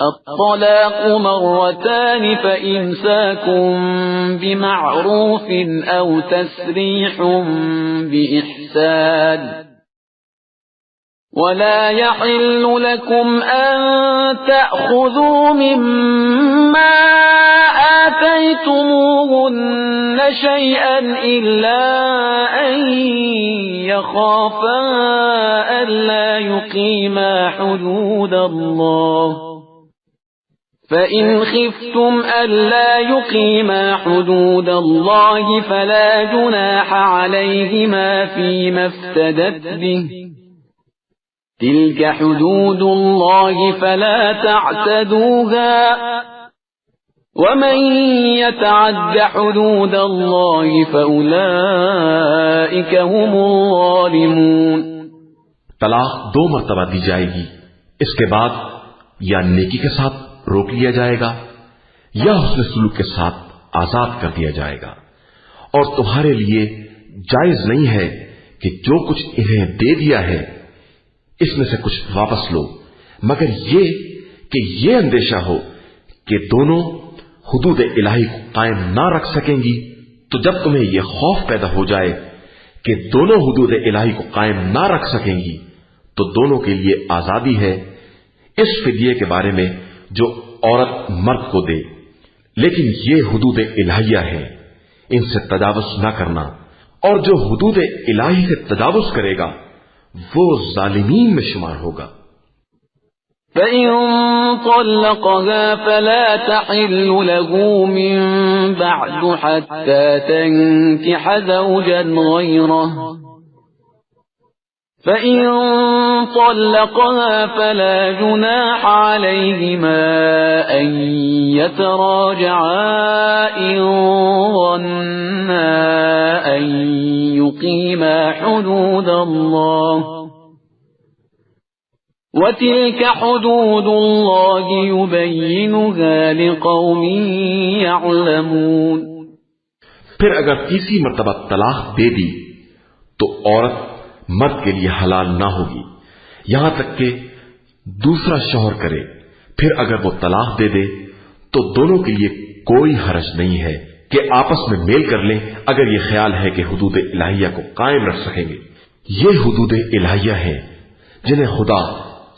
الطلاق مرتان فإمساكم بمعروف أو تسريح بإحسان ولا يحل لكم أن تأخذوا مما آتيتموهن شيئا إلا أن يخافا ألا يقيما حدود الله فإن خفتم ألا يقيما حدود الله فلا جناح عليهما فيما افتدت به تلك حدود الله فلا تعتدوها ومن يتعد حدود الله فأولئك هم الظالمون۔ طلاق 2 مرتبہ دی جائے گی، اس کے بعد یا نیکی کے ساتھ روک لیا جائے گا یا حسن سلوک کے ساتھ آزاد کر دیا جائے گا، اور تمہارے لیے جائز نہیں ہے کہ جو کچھ انہیں دے دیا ہے اس میں سے کچھ واپس لو، مگر یہ کہ یہ اندیشہ ہو کہ دونوں حدود الہی کو قائم نہ رکھ سکیں گی۔ تو جب تمہیں یہ خوف پیدا ہو جائے کہ دونوں حدود الہی کو قائم نہ رکھ سکیں گی تو دونوں کے لیے آزادی ہے اس فدیے کے بارے میں جو عورت مرد کو دے، لیکن یہ حدود الہیہ ہے، ان سے تجاوز نہ کرنا، اور جو حدود الہی سے تجاوز کرے گا وہ ظالمین میں شمار ہوگا۔ فَإِن طَلَّقَهَا فَلَا تَحِلُّ لَهُ مِن بَعْدُ حَتَّى تَنكِحَ زَوْجًا غَيْرَهُ، فَإِن طَلَّقَهَا فَلَا جُنَاحَ عَلَيْهِمَا أَن يَتَرَاجَعَا إِن ظَنَّا أَن يُقِيمَا حُدُودَ اللَّهِ، وَتِلْكَ حُدُودُ اللَّهِ يُبَيِّنُهَا لِقَوْمٍ يَعْلَمُونَ۔ پھر اگر تیسری مرتبہ طلاق دے دی تو عورت مرد کے لیے حلال نہ ہوگی یہاں تک کہ دوسرا شوہر کرے۔ پھر اگر وہ طلاق دے دے تو دونوں کے لیے کوئی حرج نہیں ہے کہ آپس میں میل کر لیں اگر یہ خیال ہے کہ حدود الہیہ کو قائم رکھ سکیں گے۔ یہ حدود الہیہ ہیں جنہیں خدا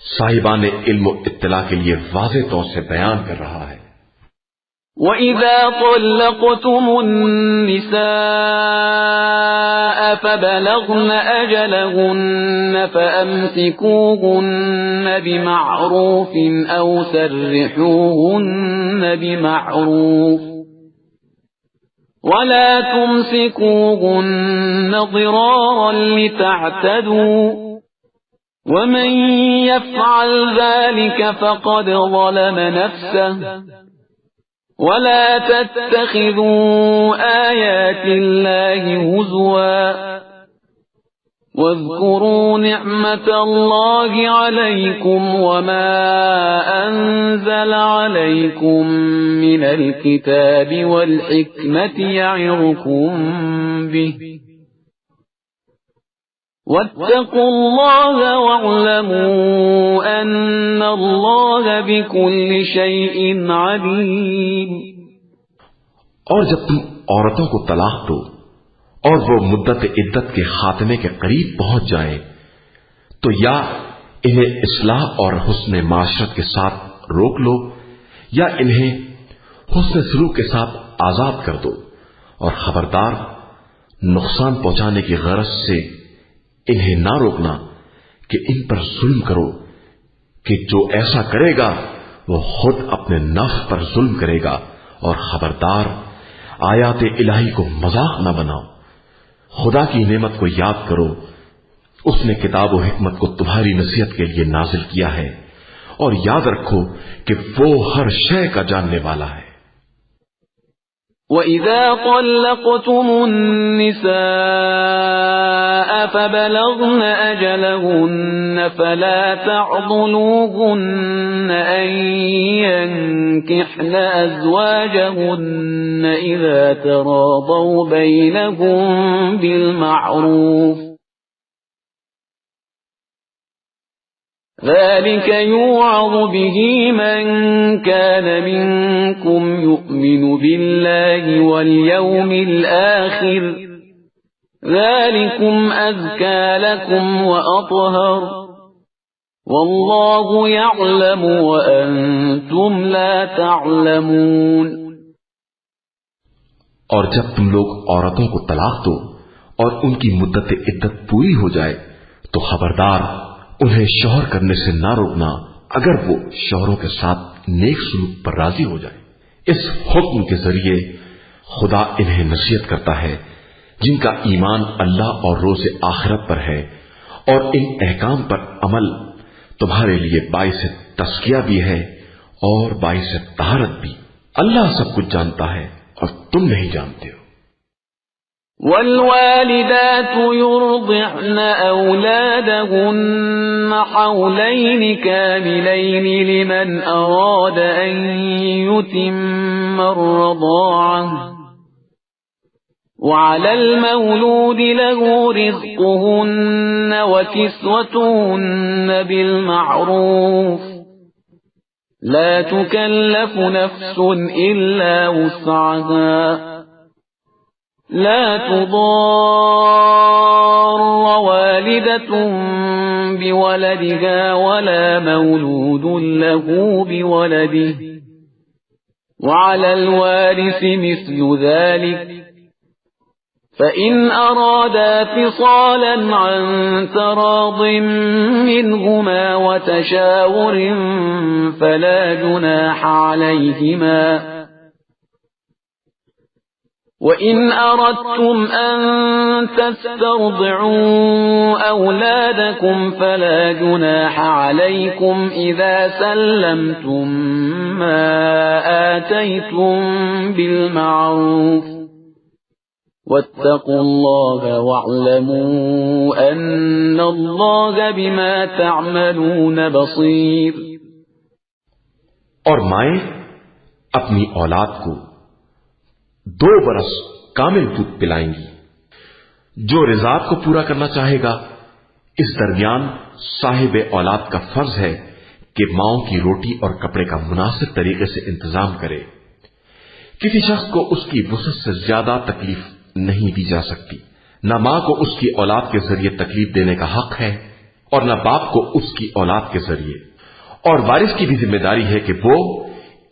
صاحبان علم و اطلاع کے لیے واضح طور سے بیان کر رہا ہے۔ وَإِذَا طَلَّقْتُمُ النِّسَاءَ فَبَلَغْنَ أَجَلَهُنَّ فَأَمْسِكُوهُنَّ بِمَعْرُوفٍ أَوْ سَرِّحُوهُنَّ بِمَعْرُوفٍ وَلَا تُمْسِكُوهُنَّ ضِرَارًا لِتَعْتَدُوا وَمَن يَفْعَلْ ذَلِكَ فَقَدْ ظَلَمَ نَفْسَهُ وَلَا تَتَّخِذُوا آيَاتِ اللَّهِ هُزُوًا وَاذْكُرُوا نِعْمَةَ اللَّهِ عَلَيْكُمْ وَمَا أَنزَلَ عَلَيْكُمْ مِنَ الْكِتَابِ وَالْحِكْمَةِ يَعِظُكُمْ بِهِ وَاتَّقُوا اللَّهَ وَاعْلَمُوا أَنَّ اللَّهَ بِكُلِّ شَيْءٍ عَلِيمٌ۔ اور جب تم عورتوں کو طلاق دو اور وہ مدت عدت کے خاتمے کے قریب پہنچ جائیں تو یا انہیں اصلاح اور حسن معاشرت کے ساتھ روک لو یا انہیں حسن سلوک کے ساتھ آزاد کر دو، اور خبردار نقصان پہنچانے کی غرض سے انہیں نہ روکنا کہ ان پر ظلم کرو، کہ جو ایسا کرے گا وہ خود اپنے نفس پر ظلم کرے گا، اور خبردار آیات الہی کو مذاق نہ بناؤ۔ خدا کی نعمت کو یاد کرو، اس نے کتاب و حکمت کو تمہاری نصیحت کے لیے نازل کیا ہے، اور یاد رکھو کہ وہ ہر شے کا جاننے والا ہے۔ وَإِذَا طَلَّقْتُمُ النِّسَاءَ فَبَلَغْنَ أَجَلَهُنَّ فَلَا تَعْضُلُوهُنَّ أَن يَنكِحْنَ أَزْوَاجَهُنَّ إِذَا تَرَاضَوْا بَيْنَهُم بِالْمَعْرُوفِ ذَلِكَ يُوعَظُ بِهِ مَن كَانَ مِنكُمْ يُؤْمِنُ بِاللَّهِ وَالْيَوْمِ الْآخِرِ ذَلِكُمْ أَزْكَى لَكُمْ وَأَطْهَرُ وَاللَّهُ يَعْلَمُ وَأَنْتُمْ لَا تَعْلَمُونَ۔ اور جب تم لوگ عورتوں کو طلاق دو اور ان کی مدت عدت پوری ہو جائے تو خبردار انہیں شوہر کرنے سے نہ روکنا اگر وہ شوہروں کے ساتھ نیک سلوک پر راضی ہو جائے۔ اس حکم کے ذریعے خدا انہیں نصیحت کرتا ہے جن کا ایمان اللہ اور روز آخرت پر ہے، اور ان احکام پر عمل تمہارے لیے باعث تزکیہ بھی ہے اور باعث طہارت بھی۔ اللہ سب کچھ جانتا ہے اور تم نہیں جانتے ہو۔ والوالدات يرضعن أولادهن حولين كاملين لمن أراد أن يتم الرضاعة وعلى المولود له رزقهن وكسوتهن بالمعروف لا تكلف نفس إلا وسعها لا تضار والدة بولدها ولا مولود له بولده وعلى الوارث مثل ذلك فإن أرادا فصالا عن تراض منهما وتشاور فلا جناح عليهما وَإِنْ أَرَدْتُمْ أَن تَسْتَرْضِعُوا أَوْلَادَكُمْ فَلَا جُنَاحَ عَلَيْكُمْ إِذَا سَلَّمْتُم مَّا آتَيْتُم بِالْمَعْرُوفِ وَاتَّقُوا اللَّهَ وَاعْلَمُوا أَنَّ اللَّهَ بِمَا تَعْمَلُونَ بَصِيرٌ۔ اور مائیں اپنی اولاد کو 2 برس کامل دودھ پلائیں گی۔ جو رضاعت کو پورا کرنا چاہے گا، اس درمیان صاحب اولاد کا فرض ہے کہ ماؤں کی روٹی اور کپڑے کا مناسب طریقے سے انتظام کرے۔ کسی شخص کو اس کی وسعت سے زیادہ تکلیف نہیں دی جا سکتی۔ نہ ماں کو اس کی اولاد کے ذریعے تکلیف دینے کا حق ہے اور نہ باپ کو اس کی اولاد کے ذریعے، اور وارث کی بھی ذمہ داری ہے کہ وہ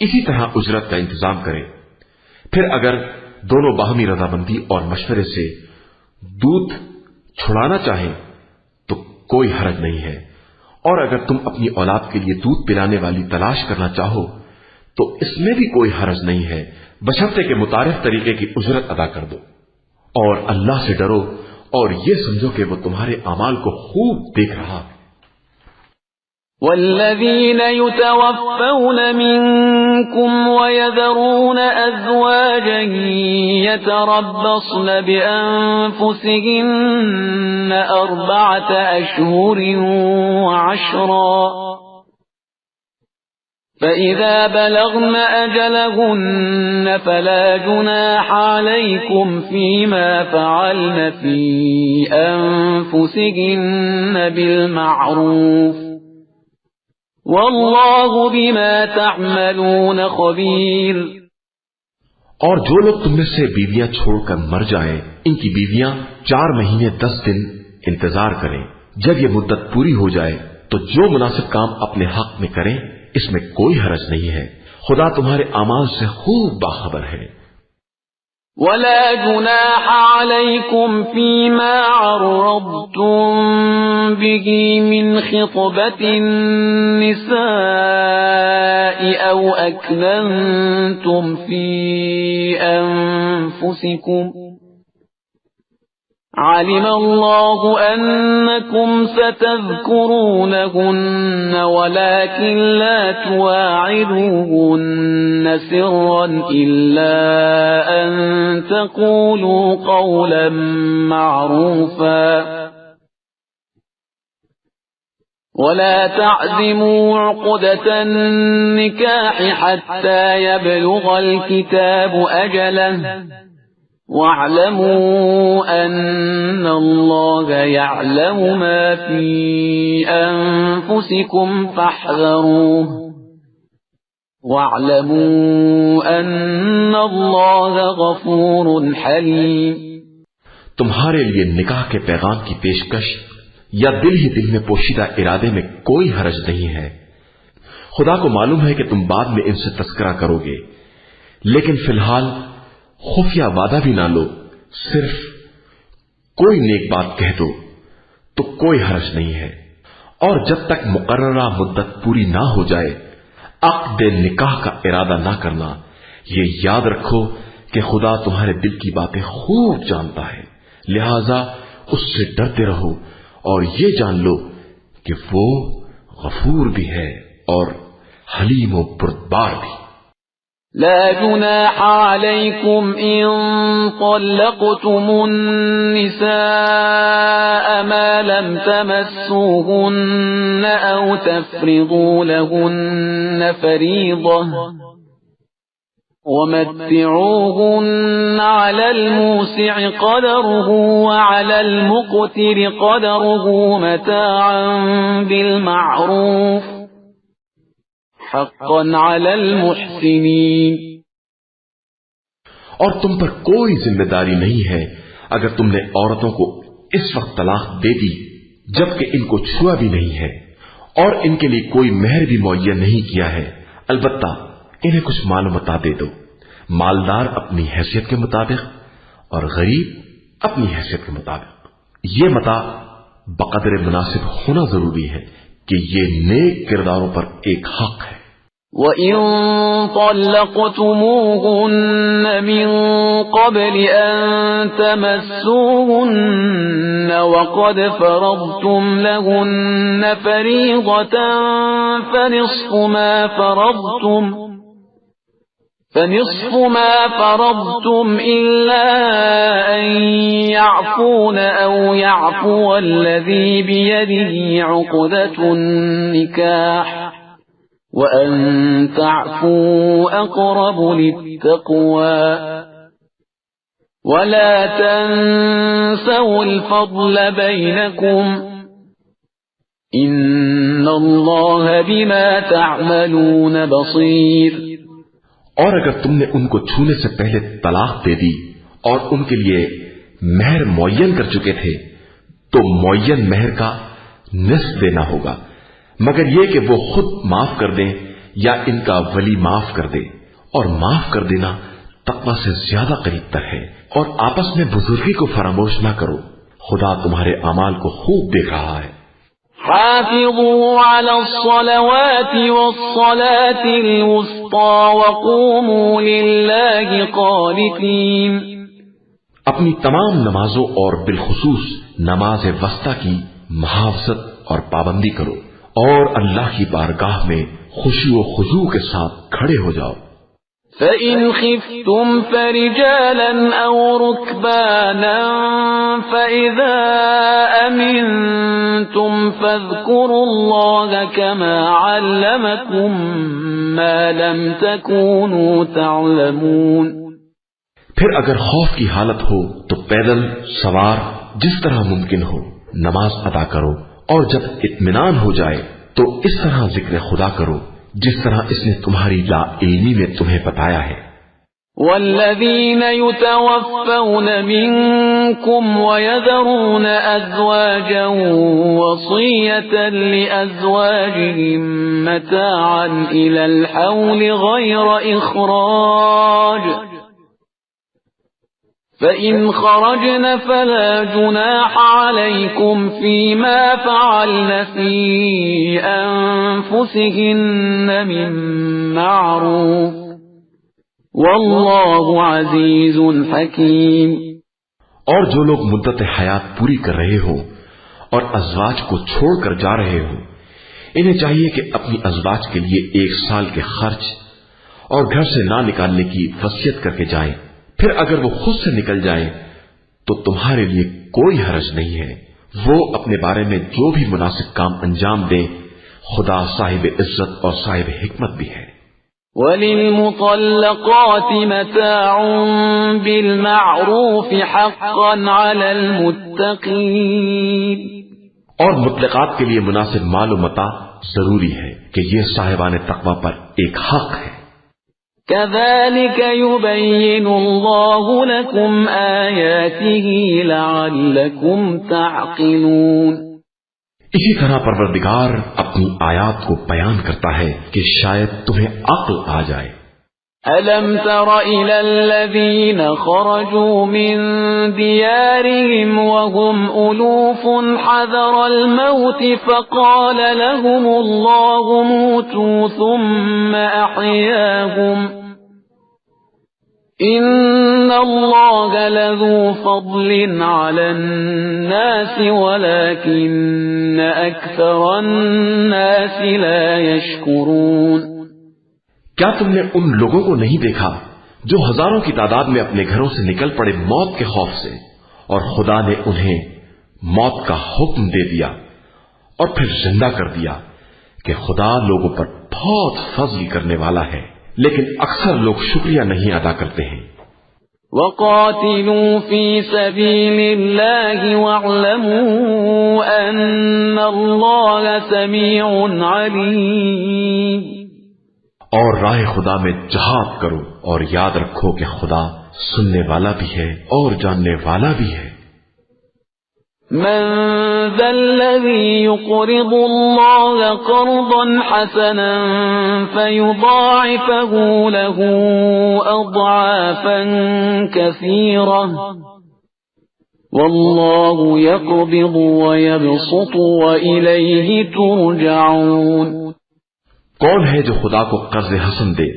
اسی طرح اجرت کا انتظام کرے۔ پھر اگر دونوں باہمی رضامندی اور مشورے سے دودھ چھڑانا چاہیں تو کوئی حرج نہیں ہے، اور اگر تم اپنی اولاد کے لیے دودھ پلانے والی تلاش کرنا چاہو تو اس میں بھی کوئی حرج نہیں ہے، بشرطے کہ متعارف طریقے کی اجرت ادا کر دو۔ اور اللہ سے ڈرو اور یہ سمجھو کہ وہ تمہارے اعمال کو خوب دیکھ رہا ہے۔ والذين يتوفون منكم ويذرون أزواجا يتربصن بأنفسهن 4 أشهر وعشرا فإذا بلغن أجلهن فلا جناح عليكم فيما فعلن في أنفسهن بالمعروف واللہ بما تعملون خبیر۔ اور جو لوگ تم میں سے بیویاں چھوڑ کر مر جائیں، ان کی بیویاں 4 مہینے 10 دن انتظار کریں۔ جب یہ مدت پوری ہو جائے تو جو مناسب کام اپنے حق میں کریں، اس میں کوئی حرج نہیں ہے، خدا تمہارے اعمال سے خوب باخبر ہے۔ ولا جناح عليكم فيما عرضتم به من خطبة النساء أو أكننتم في أنفسكم علم الله أنكم ستذكرونهن ولكن لا تواعدوهن سرا إلا أن تقولوا قولا معروفا ولا تعزموا عقدة النكاح حتى يبلغ الكتاب أجله وَاعْلَمُوا أَنَّ اللَّهَ يَعْلَمُ مَا فِي أَنفُسِكُمْ فَاحْذَرُوهُ وَاعْلَمُوا أَنَّ اللَّهَ غَفُورٌ حَلِيمٌ۔ تمہارے لیے نکاح کے پیغام کی پیشکش یا دل ہی دل میں پوشیدہ ارادے میں کوئی حرج نہیں ہے۔ خدا کو معلوم ہے کہ تم بعد میں ان سے تذکرہ کرو گے، لیکن فی الحال خفیہ وعدہ بھی نہ لو، صرف کوئی نیک بات کہہ دو تو کوئی حرج نہیں ہے۔ اور جب تک مقررہ مدت پوری نہ ہو جائے عقد نکاح کا ارادہ نہ کرنا۔ یہ یاد رکھو کہ خدا تمہارے دل کی باتیں خوب جانتا ہے، لہذا اس سے ڈرتے رہو اور یہ جان لو کہ وہ غفور بھی ہے اور حلیم و بردبار بھی۔ لا جناح عليكم إن طلقتم النساء ما لم تمسوهن أو تفرضوا لهن فريضة ومتعوهن على الموسع قدره وعلى المقتر قدره متاعا بالمعروف حقا على المحسنين. اور تم پر کوئی ذمہ داری نہیں ہے اگر تم نے عورتوں کو اس وقت طلاق دے دی جبکہ ان کو چھوا بھی نہیں ہے اور ان کے لیے کوئی مہر بھی معین نہیں کیا ہے، البتہ انہیں کچھ مال و متاع دے دو، مالدار اپنی حیثیت کے مطابق اور غریب اپنی حیثیت کے مطابق. یہ متاع بقدر مناسب ہونا ضروری ہے کہ یہ نیک کرداروں پر ایک حق ہے. وَإِن طَلَّقْتُمُوهُنَّ مِن قَبْلِ أَن تَمَسُّوهُنَّ وَقَدْ فَرَضْتُمْ لَهُنَّ فَرِيضَةً فَنِصْفُ مَا فَرَضْتُمْ إِلَّا أَن يَعْفُونَ أَوْ يَعْفُوَ الَّذِي بِيَدِهِ عُقْدَةُ النِّكَاحِ وَأَن تَعْفُوا أَقْرَبُ لِلتَّقْوَى وَلَا تَنسَوْا الْفَضْلَ بَيْنَكُمْ إِنَّ اللَّهَ بِمَا تَعْمَلُونَ بَصِيرٌ. اور اگر تم نے ان کو چھونے سے پہلے طلاق دے دی اور ان کے لیے مہر معین کر چکے تھے تو معین مہر کا نصف دینا ہوگا، مگر یہ کہ وہ خود معاف کر دیں یا ان کا ولی معاف کر دے، اور معاف کر دینا تقوی سے زیادہ قریب تر ہے. اور آپس میں بزرگی کو فراموش نہ کرو، خدا تمہارے اعمال کو خوب دیکھ رہا ہے. حافظوا على الصلوات والصلاة الوسطى وقوموا لله قانتين. اپنی تمام نمازوں اور بالخصوص نماز وسطی کی محافظت اور پابندی کرو اور اللہ کی بارگاہ میں خشوع و خضوع کے ساتھ کھڑے ہو جاؤ. فَإِنْ خِفْتُمْ فَرِجَالًا أَوْ رُكْبَانًا فَإِذَا أَمِنْتُمْ فَاذْكُرُوا اللَّهَ كَمَا عَلَّمَكُمْ مَا لَمْ تَكُونُوا تَعْلَمُونَ. پھر اگر خوف کی حالت ہو تو پیدل سوار جس طرح ممکن ہو نماز ادا کرو، اور جب اطمینان ہو جائے تو اس طرح ذکر خدا کرو جس طرح اس نے تمہاری لا علمی میں تمہیں بتایا ہے. والذین یتوفون منکم ویذرون ازواجا وصیة لازواجهم متاعا الى الحول غیر اخراج فَإِنْ خَرَجْنَ فَلَا جُنَاحَ عَلَيْكُمْ فِيمَا فَعَلْنَ فِي أَنفُسِهِنَّ مِن مَّعْرُوفٍ وَاللَّهُ عَزِيزٌ حَكِيمٌ. اور جو لوگ مدت حیات پوری کر رہے ہوں اور ازواج کو چھوڑ کر جا رہے ہوں انہیں چاہیے کہ اپنی ازواج کے لیے 1 سال کے خرچ اور گھر سے نہ نکالنے کی وصیت کر کے جائیں. پھر اگر وہ خود سے نکل جائیں تو تمہارے لیے کوئی حرج نہیں ہے، وہ اپنے بارے میں جو بھی مناسب کام انجام دیں، خدا صاحب عزت اور صاحب حکمت بھی ہے. وَلِلْمُطَلَّقَاتِ مَتَاعٌ بِالْمَعْرُوفِ حَقًّا عَلَى الْمُتَّقِينَ. اور مطلقات کے لیے مناسب مال و متاع ضروری ہے کہ یہ صاحبان تقوی پر ایک حق ہے. كَذَلِكَ يُبَيِّنُ اللَّهُ لَكُمْ آيَاتِهِ لَعَلَّكُمْ تَعْقِلُونَ. اسی طرح پروردگار اپنی آیات کو بیان کرتا ہے کہ شاید تمہیں عقل آ جائے. أَلَمْ تَرَ إِلَى الَّذِينَ خَرَجُوا مِن دِيَارِهِمْ وَهُمْ أُلُوفٌ حَذَرَ الْمَوْتِ فَقَالَ لَهُمُ اللَّهُ مُوتُوا ثُمَّ أَحْيَاهُمْ إِنَّ اللَّهَ لَذُو فَضْلٍ عَلَى النَّاسِ وَلَكِنَّ أَكْثَرَ النَّاسِ لَا يَشْكُرُونَ. کیا تم نے ان لوگوں کو نہیں دیکھا جو ہزاروں کی تعداد میں اپنے گھروں سے نکل پڑے موت کے خوف سے، اور خدا نے انہیں موت کا حکم دے دیا اور پھر زندہ کر دیا کہ خدا لوگوں پر بہت فضل کرنے والا ہے، لیکن اکثر لوگ شکریہ نہیں ادا کرتے ہیں۔ وَقَاتِلُوا فِي سَبِيلِ اللَّهِ وَاعْلَمُوا أَنَّ اللَّهَ سَمِيعٌ عَلِيمٌ۔ اور راہ خدا میں جہاد کرو اور یاد رکھو کہ خدا سننے والا بھی ہے اور جاننے والا بھی ہے۔ من ذا الذي يقرض الله قرضا حسنا فيضاعفه له أضعافا كثيرة والله يقبض ويبسط وإليه ترجعون۔ کون ہے جو خدا کو قرض حسن دے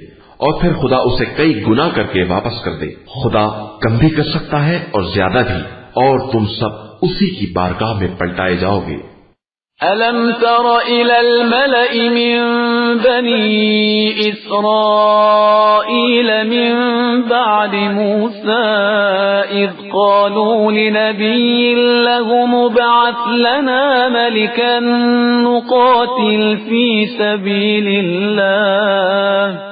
اور پھر خدا اسے کئی گنا کر کے واپس کر دے؟ خدا کم بھی کر سکتا ہے اور زیادہ بھی، اور تم سب اسی کی بارگاہ میں پلٹائے جاؤ گے۔ أَلَمْ تَرَ إِلَى الْمَلَإِ مِنْ بَنِي إِسْرَائِيلَ مِنْ بَعْدِ مُوسَى إِذْ قَالُوا لِنَبِيٍّ لَهُمُ ابْعَثْ لَنَا مَلِكًا نُقَاتِلْ فِي سَبِيلِ اللَّهِ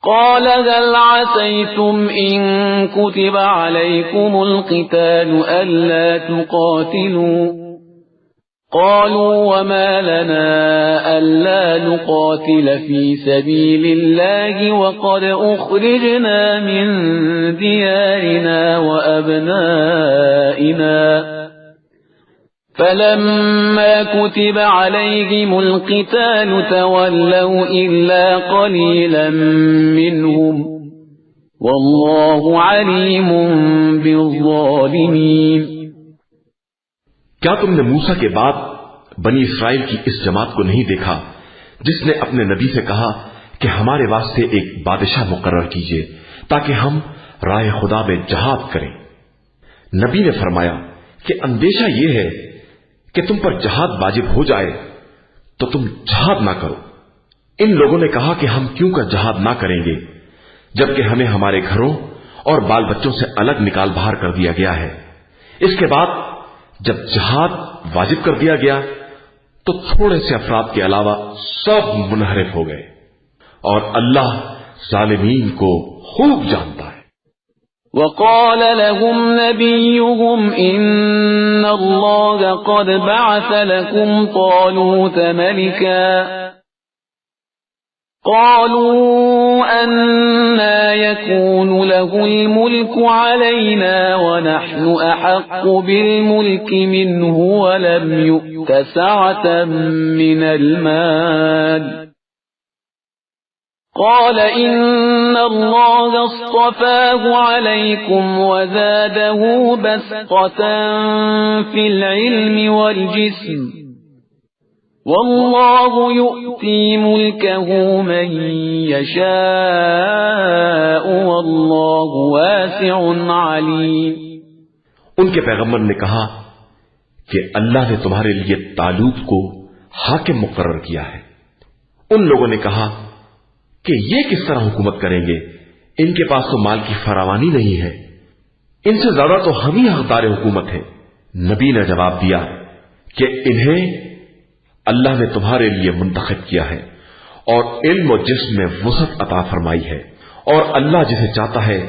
قال هل عسيتم إن كتب عليكم القتال ألا تقاتلوا قالوا وما لنا ألا نقاتل في سبيل الله وقد أخرجنا من ديارنا وأبنائنا فلما كتب عليهم القتال تولوا إلا قليلا منهم والله عليم بالظالمين۔ کیا تم نے موسیٰ کے بعد بنی اسرائیل کی اس جماعت کو نہیں دیکھا جس نے اپنے نبی سے کہا کہ ہمارے واسطے ایک بادشاہ مقرر کیجیے تاکہ ہم راہ خدا میں جہاد کریں؟ نبی نے فرمایا کہ اندیشہ یہ ہے کہ تم پر جہاد واجب ہو جائے تو تم جہاد نہ کرو۔ ان لوگوں نے کہا کہ ہم کیوں کا جہاد نہ کریں گے جبکہ ہمیں ہمارے گھروں اور بال بچوں سے الگ نکال باہر کر دیا گیا ہے۔ اس کے بعد جب جہاد واجب کر دیا گیا تو تھوڑے سے افراد کے علاوہ سب منحرف ہو گئے، اور اللہ ظالمین کو خوب جانتا ہے۔ وقال لهم نبيهم إن الله قد بعث لكم طالوت ملكا قالوا أنا يكون له الملك علينا ونحن أحق بالملك منه ولم يؤت سعة من المال قال إن الله اصطفاه عليكم وزاده بسطة في العلم والجسم والله يؤتي ملكه من يشاء والله واسع عليم۔ ان کے پیغمبر نے کہا کہ اللہ نے تمہارے لیے طالوت کو حاکم مقرر کیا ہے۔ ان لوگوں نے کہا کہ یہ کس طرح حکومت کریں گے، ان کے پاس تو مال کی فراوانی نہیں ہے، ان سے زیادہ تو ہم ہی حقدار حکومت ہیں۔ نبی نے جواب دیا کہ انہیں اللہ نے تمہارے لیے منتخب کیا ہے اور علم و جسم میں وسعت عطا فرمائی ہے، اور اللہ جسے چاہتا ہے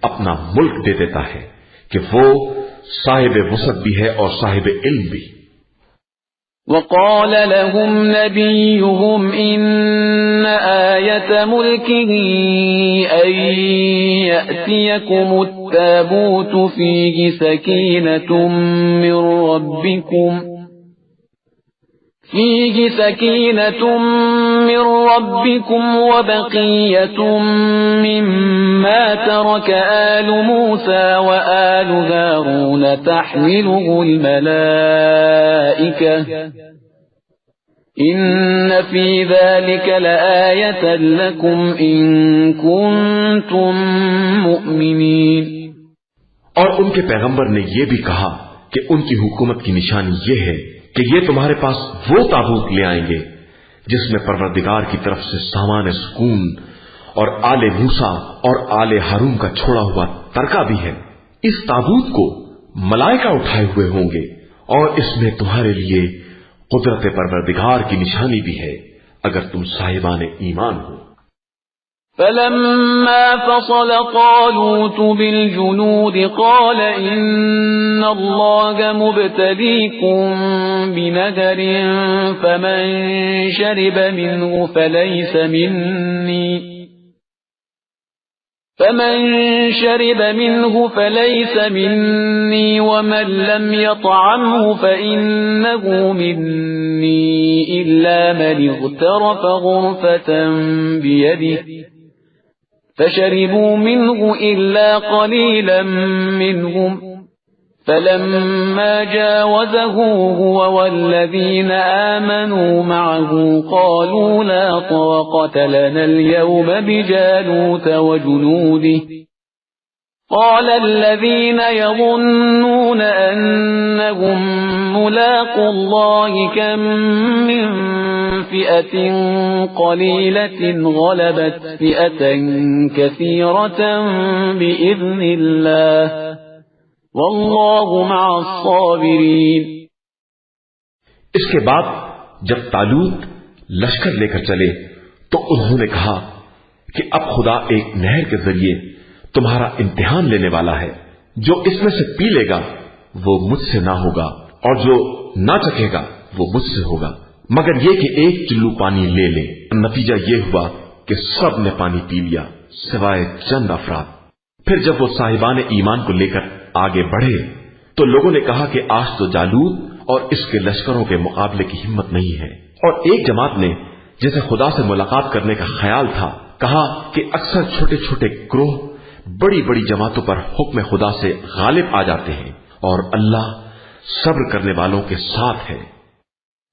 اپنا ملک دے دیتا ہے کہ وہ صاحب وسعت بھی ہے اور صاحب علم بھی۔ وقال لهم نبيهم إن آية ملكه أن يأتيكم التابوت فيه سكينة من ربكم وبقية مما ترك آل موسى وآل هارون تحمله الملائكة إن في ذلك لآية لكم إن كنتم مؤمنين۔ اور ان کے پیغمبر نے یہ بھی کہا کہ ان کی حکومت کی نشانی یہ ہے کہ یہ تمہارے پاس وہ تابوت لے آئیں گے جس میں پروردگار کی طرف سے سامان سکون اور آل موسیٰ اور آل ہارون کا چھوڑا ہوا ترکہ بھی ہے۔ اس تابوت کو ملائکہ اٹھائے ہوئے ہوں گے اور اس میں تمہارے لیے قدرت پروردگار کی نشانی بھی ہے اگر تم صاحبان ایمان ہو۔ فلما فصل طالوت بالجنود قال إن الله مبتليكم بنهر فمن شرب منه فليس مني ومن لم يطعمه فإنه مني إلا من اغترف غرفة بيده فشربوا منه إلا قليلا منهم فلما جاوزه هو والذين آمنوا معه قالوا لا طاقة لنا اليوم بجالوت وجنوده قال الذين يظنون أنهم ملاقو الله كم من فئة قليلة غلبت فئة كثيرة بإذن الله واللہ مع الصابرین۔ اس کے بعد جب طالوت لشکر لے کر چلے تو انہوں نے کہا کہ اب خدا ایک نہر کے ذریعے تمہارا امتحان لینے والا ہے، جو اس میں سے پی لے گا وہ مجھ سے نہ ہوگا اور جو نہ چکھے گا وہ مجھ سے ہوگا، مگر یہ کہ ایک چلو پانی لے لے۔ نتیجہ یہ ہوا کہ سب نے پانی پی لیا سوائے چند افراد۔ پھر جب وہ صاحبان ایمان کو لے کر آگے بڑھے تو لوگوں نے کہا کہ آج تو جالوت اور اس کے لشکروں کے مقابلے کی ہمت نہیں ہے، اور ایک جماعت نے جسے خدا سے ملاقات کرنے کا خیال تھا کہا کہ اکثر چھوٹے چھوٹے گروہ بڑی بڑی جماعتوں پر حکم خدا سے غالب آ جاتے ہیں اور اللہ صبر کرنے والوں کے ساتھ ہے۔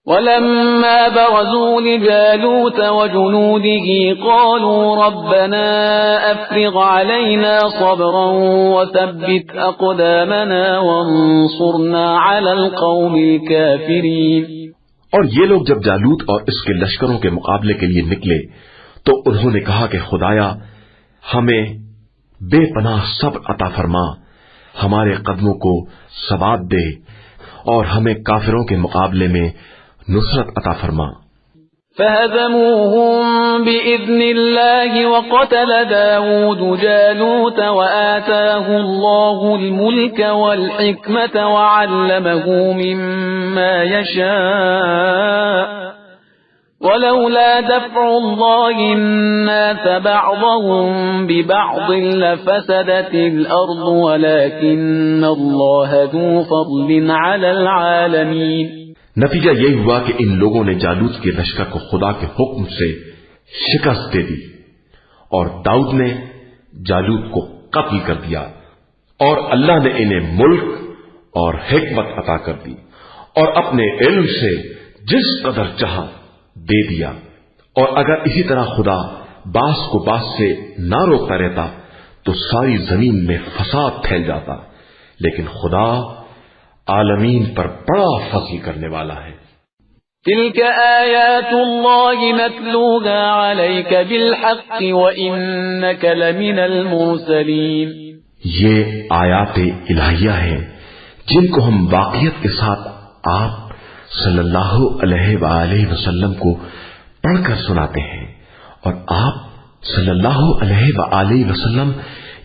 وَلَمَّا بَرَزُوا لِجَالُوتَ وَجُنُودِهِ قَالُوا رَبَّنَا أَفْرِغْ عَلَيْنَا صَبْرًا وَثَبِّتْ أَقْدَامَنَا وَانصُرْنَا عَلَى الْقَوْمِ الْكَافِرِينَ۔ اور یہ لوگ جب جالوت اور اس کے لشکروں کے مقابلے کے لیے نکلے تو انہوں نے کہا کہ خدایا ہمیں بے پناہ صبر عطا فرما، ہمارے قدموں کو ثبات دے اور ہمیں کافروں کے مقابلے میں نصرت عطا فرما۔ فَهَزَمُوهُمْ بِإِذْنِ اللَّهِ وَقَتَلَ دَاوُودُ جَالُوتَ وَآتَاهُ اللَّهُ الْمُلْكَ وَالْحِكْمَةَ وَعَلَّمَهُ مِمَّا يَشَاءُ وَلَوْلَا دَفْعُ اللَّهِ النَّاسَ بَعْضَهُمْ بِبَعْضٍ لَفَسَدَتِ الْأَرْضُ وَلَكِنَّ اللَّهَ ذُو فَضْلٍ عَلَى الْعَالَمِينَ۔ نتیجہ یہ ہوا کہ ان لوگوں نے جالوت کے لشکر کو خدا کے حکم سے شکست دے دی، اور داؤد نے جالوت کو قتل کر دیا، اور اللہ نے انہیں ملک اور حکمت عطا کر دی اور اپنے علم سے جس قدر چاہا دے دیا۔ اور اگر اسی طرح خدا باس کو باس سے نہ روکتا رہتا تو ساری زمین میں فساد پھیل جاتا، لیکن خدا عالمین پر بڑا فضل کرنے والا ہے۔ تلك آیات اللہ نتلوها علیک بالحق وإنک لمن المرسلین۔ یہ آیات الہیہ ہیں جن کو ہم واقعیت کے ساتھ آپ صلی اللہ علیہ وآلہ وسلم کو پڑھ کر سناتے ہیں، اور آپ صلی اللہ علیہ وآلہ وسلم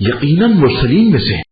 یقیناً مرسلین میں سے ہیں۔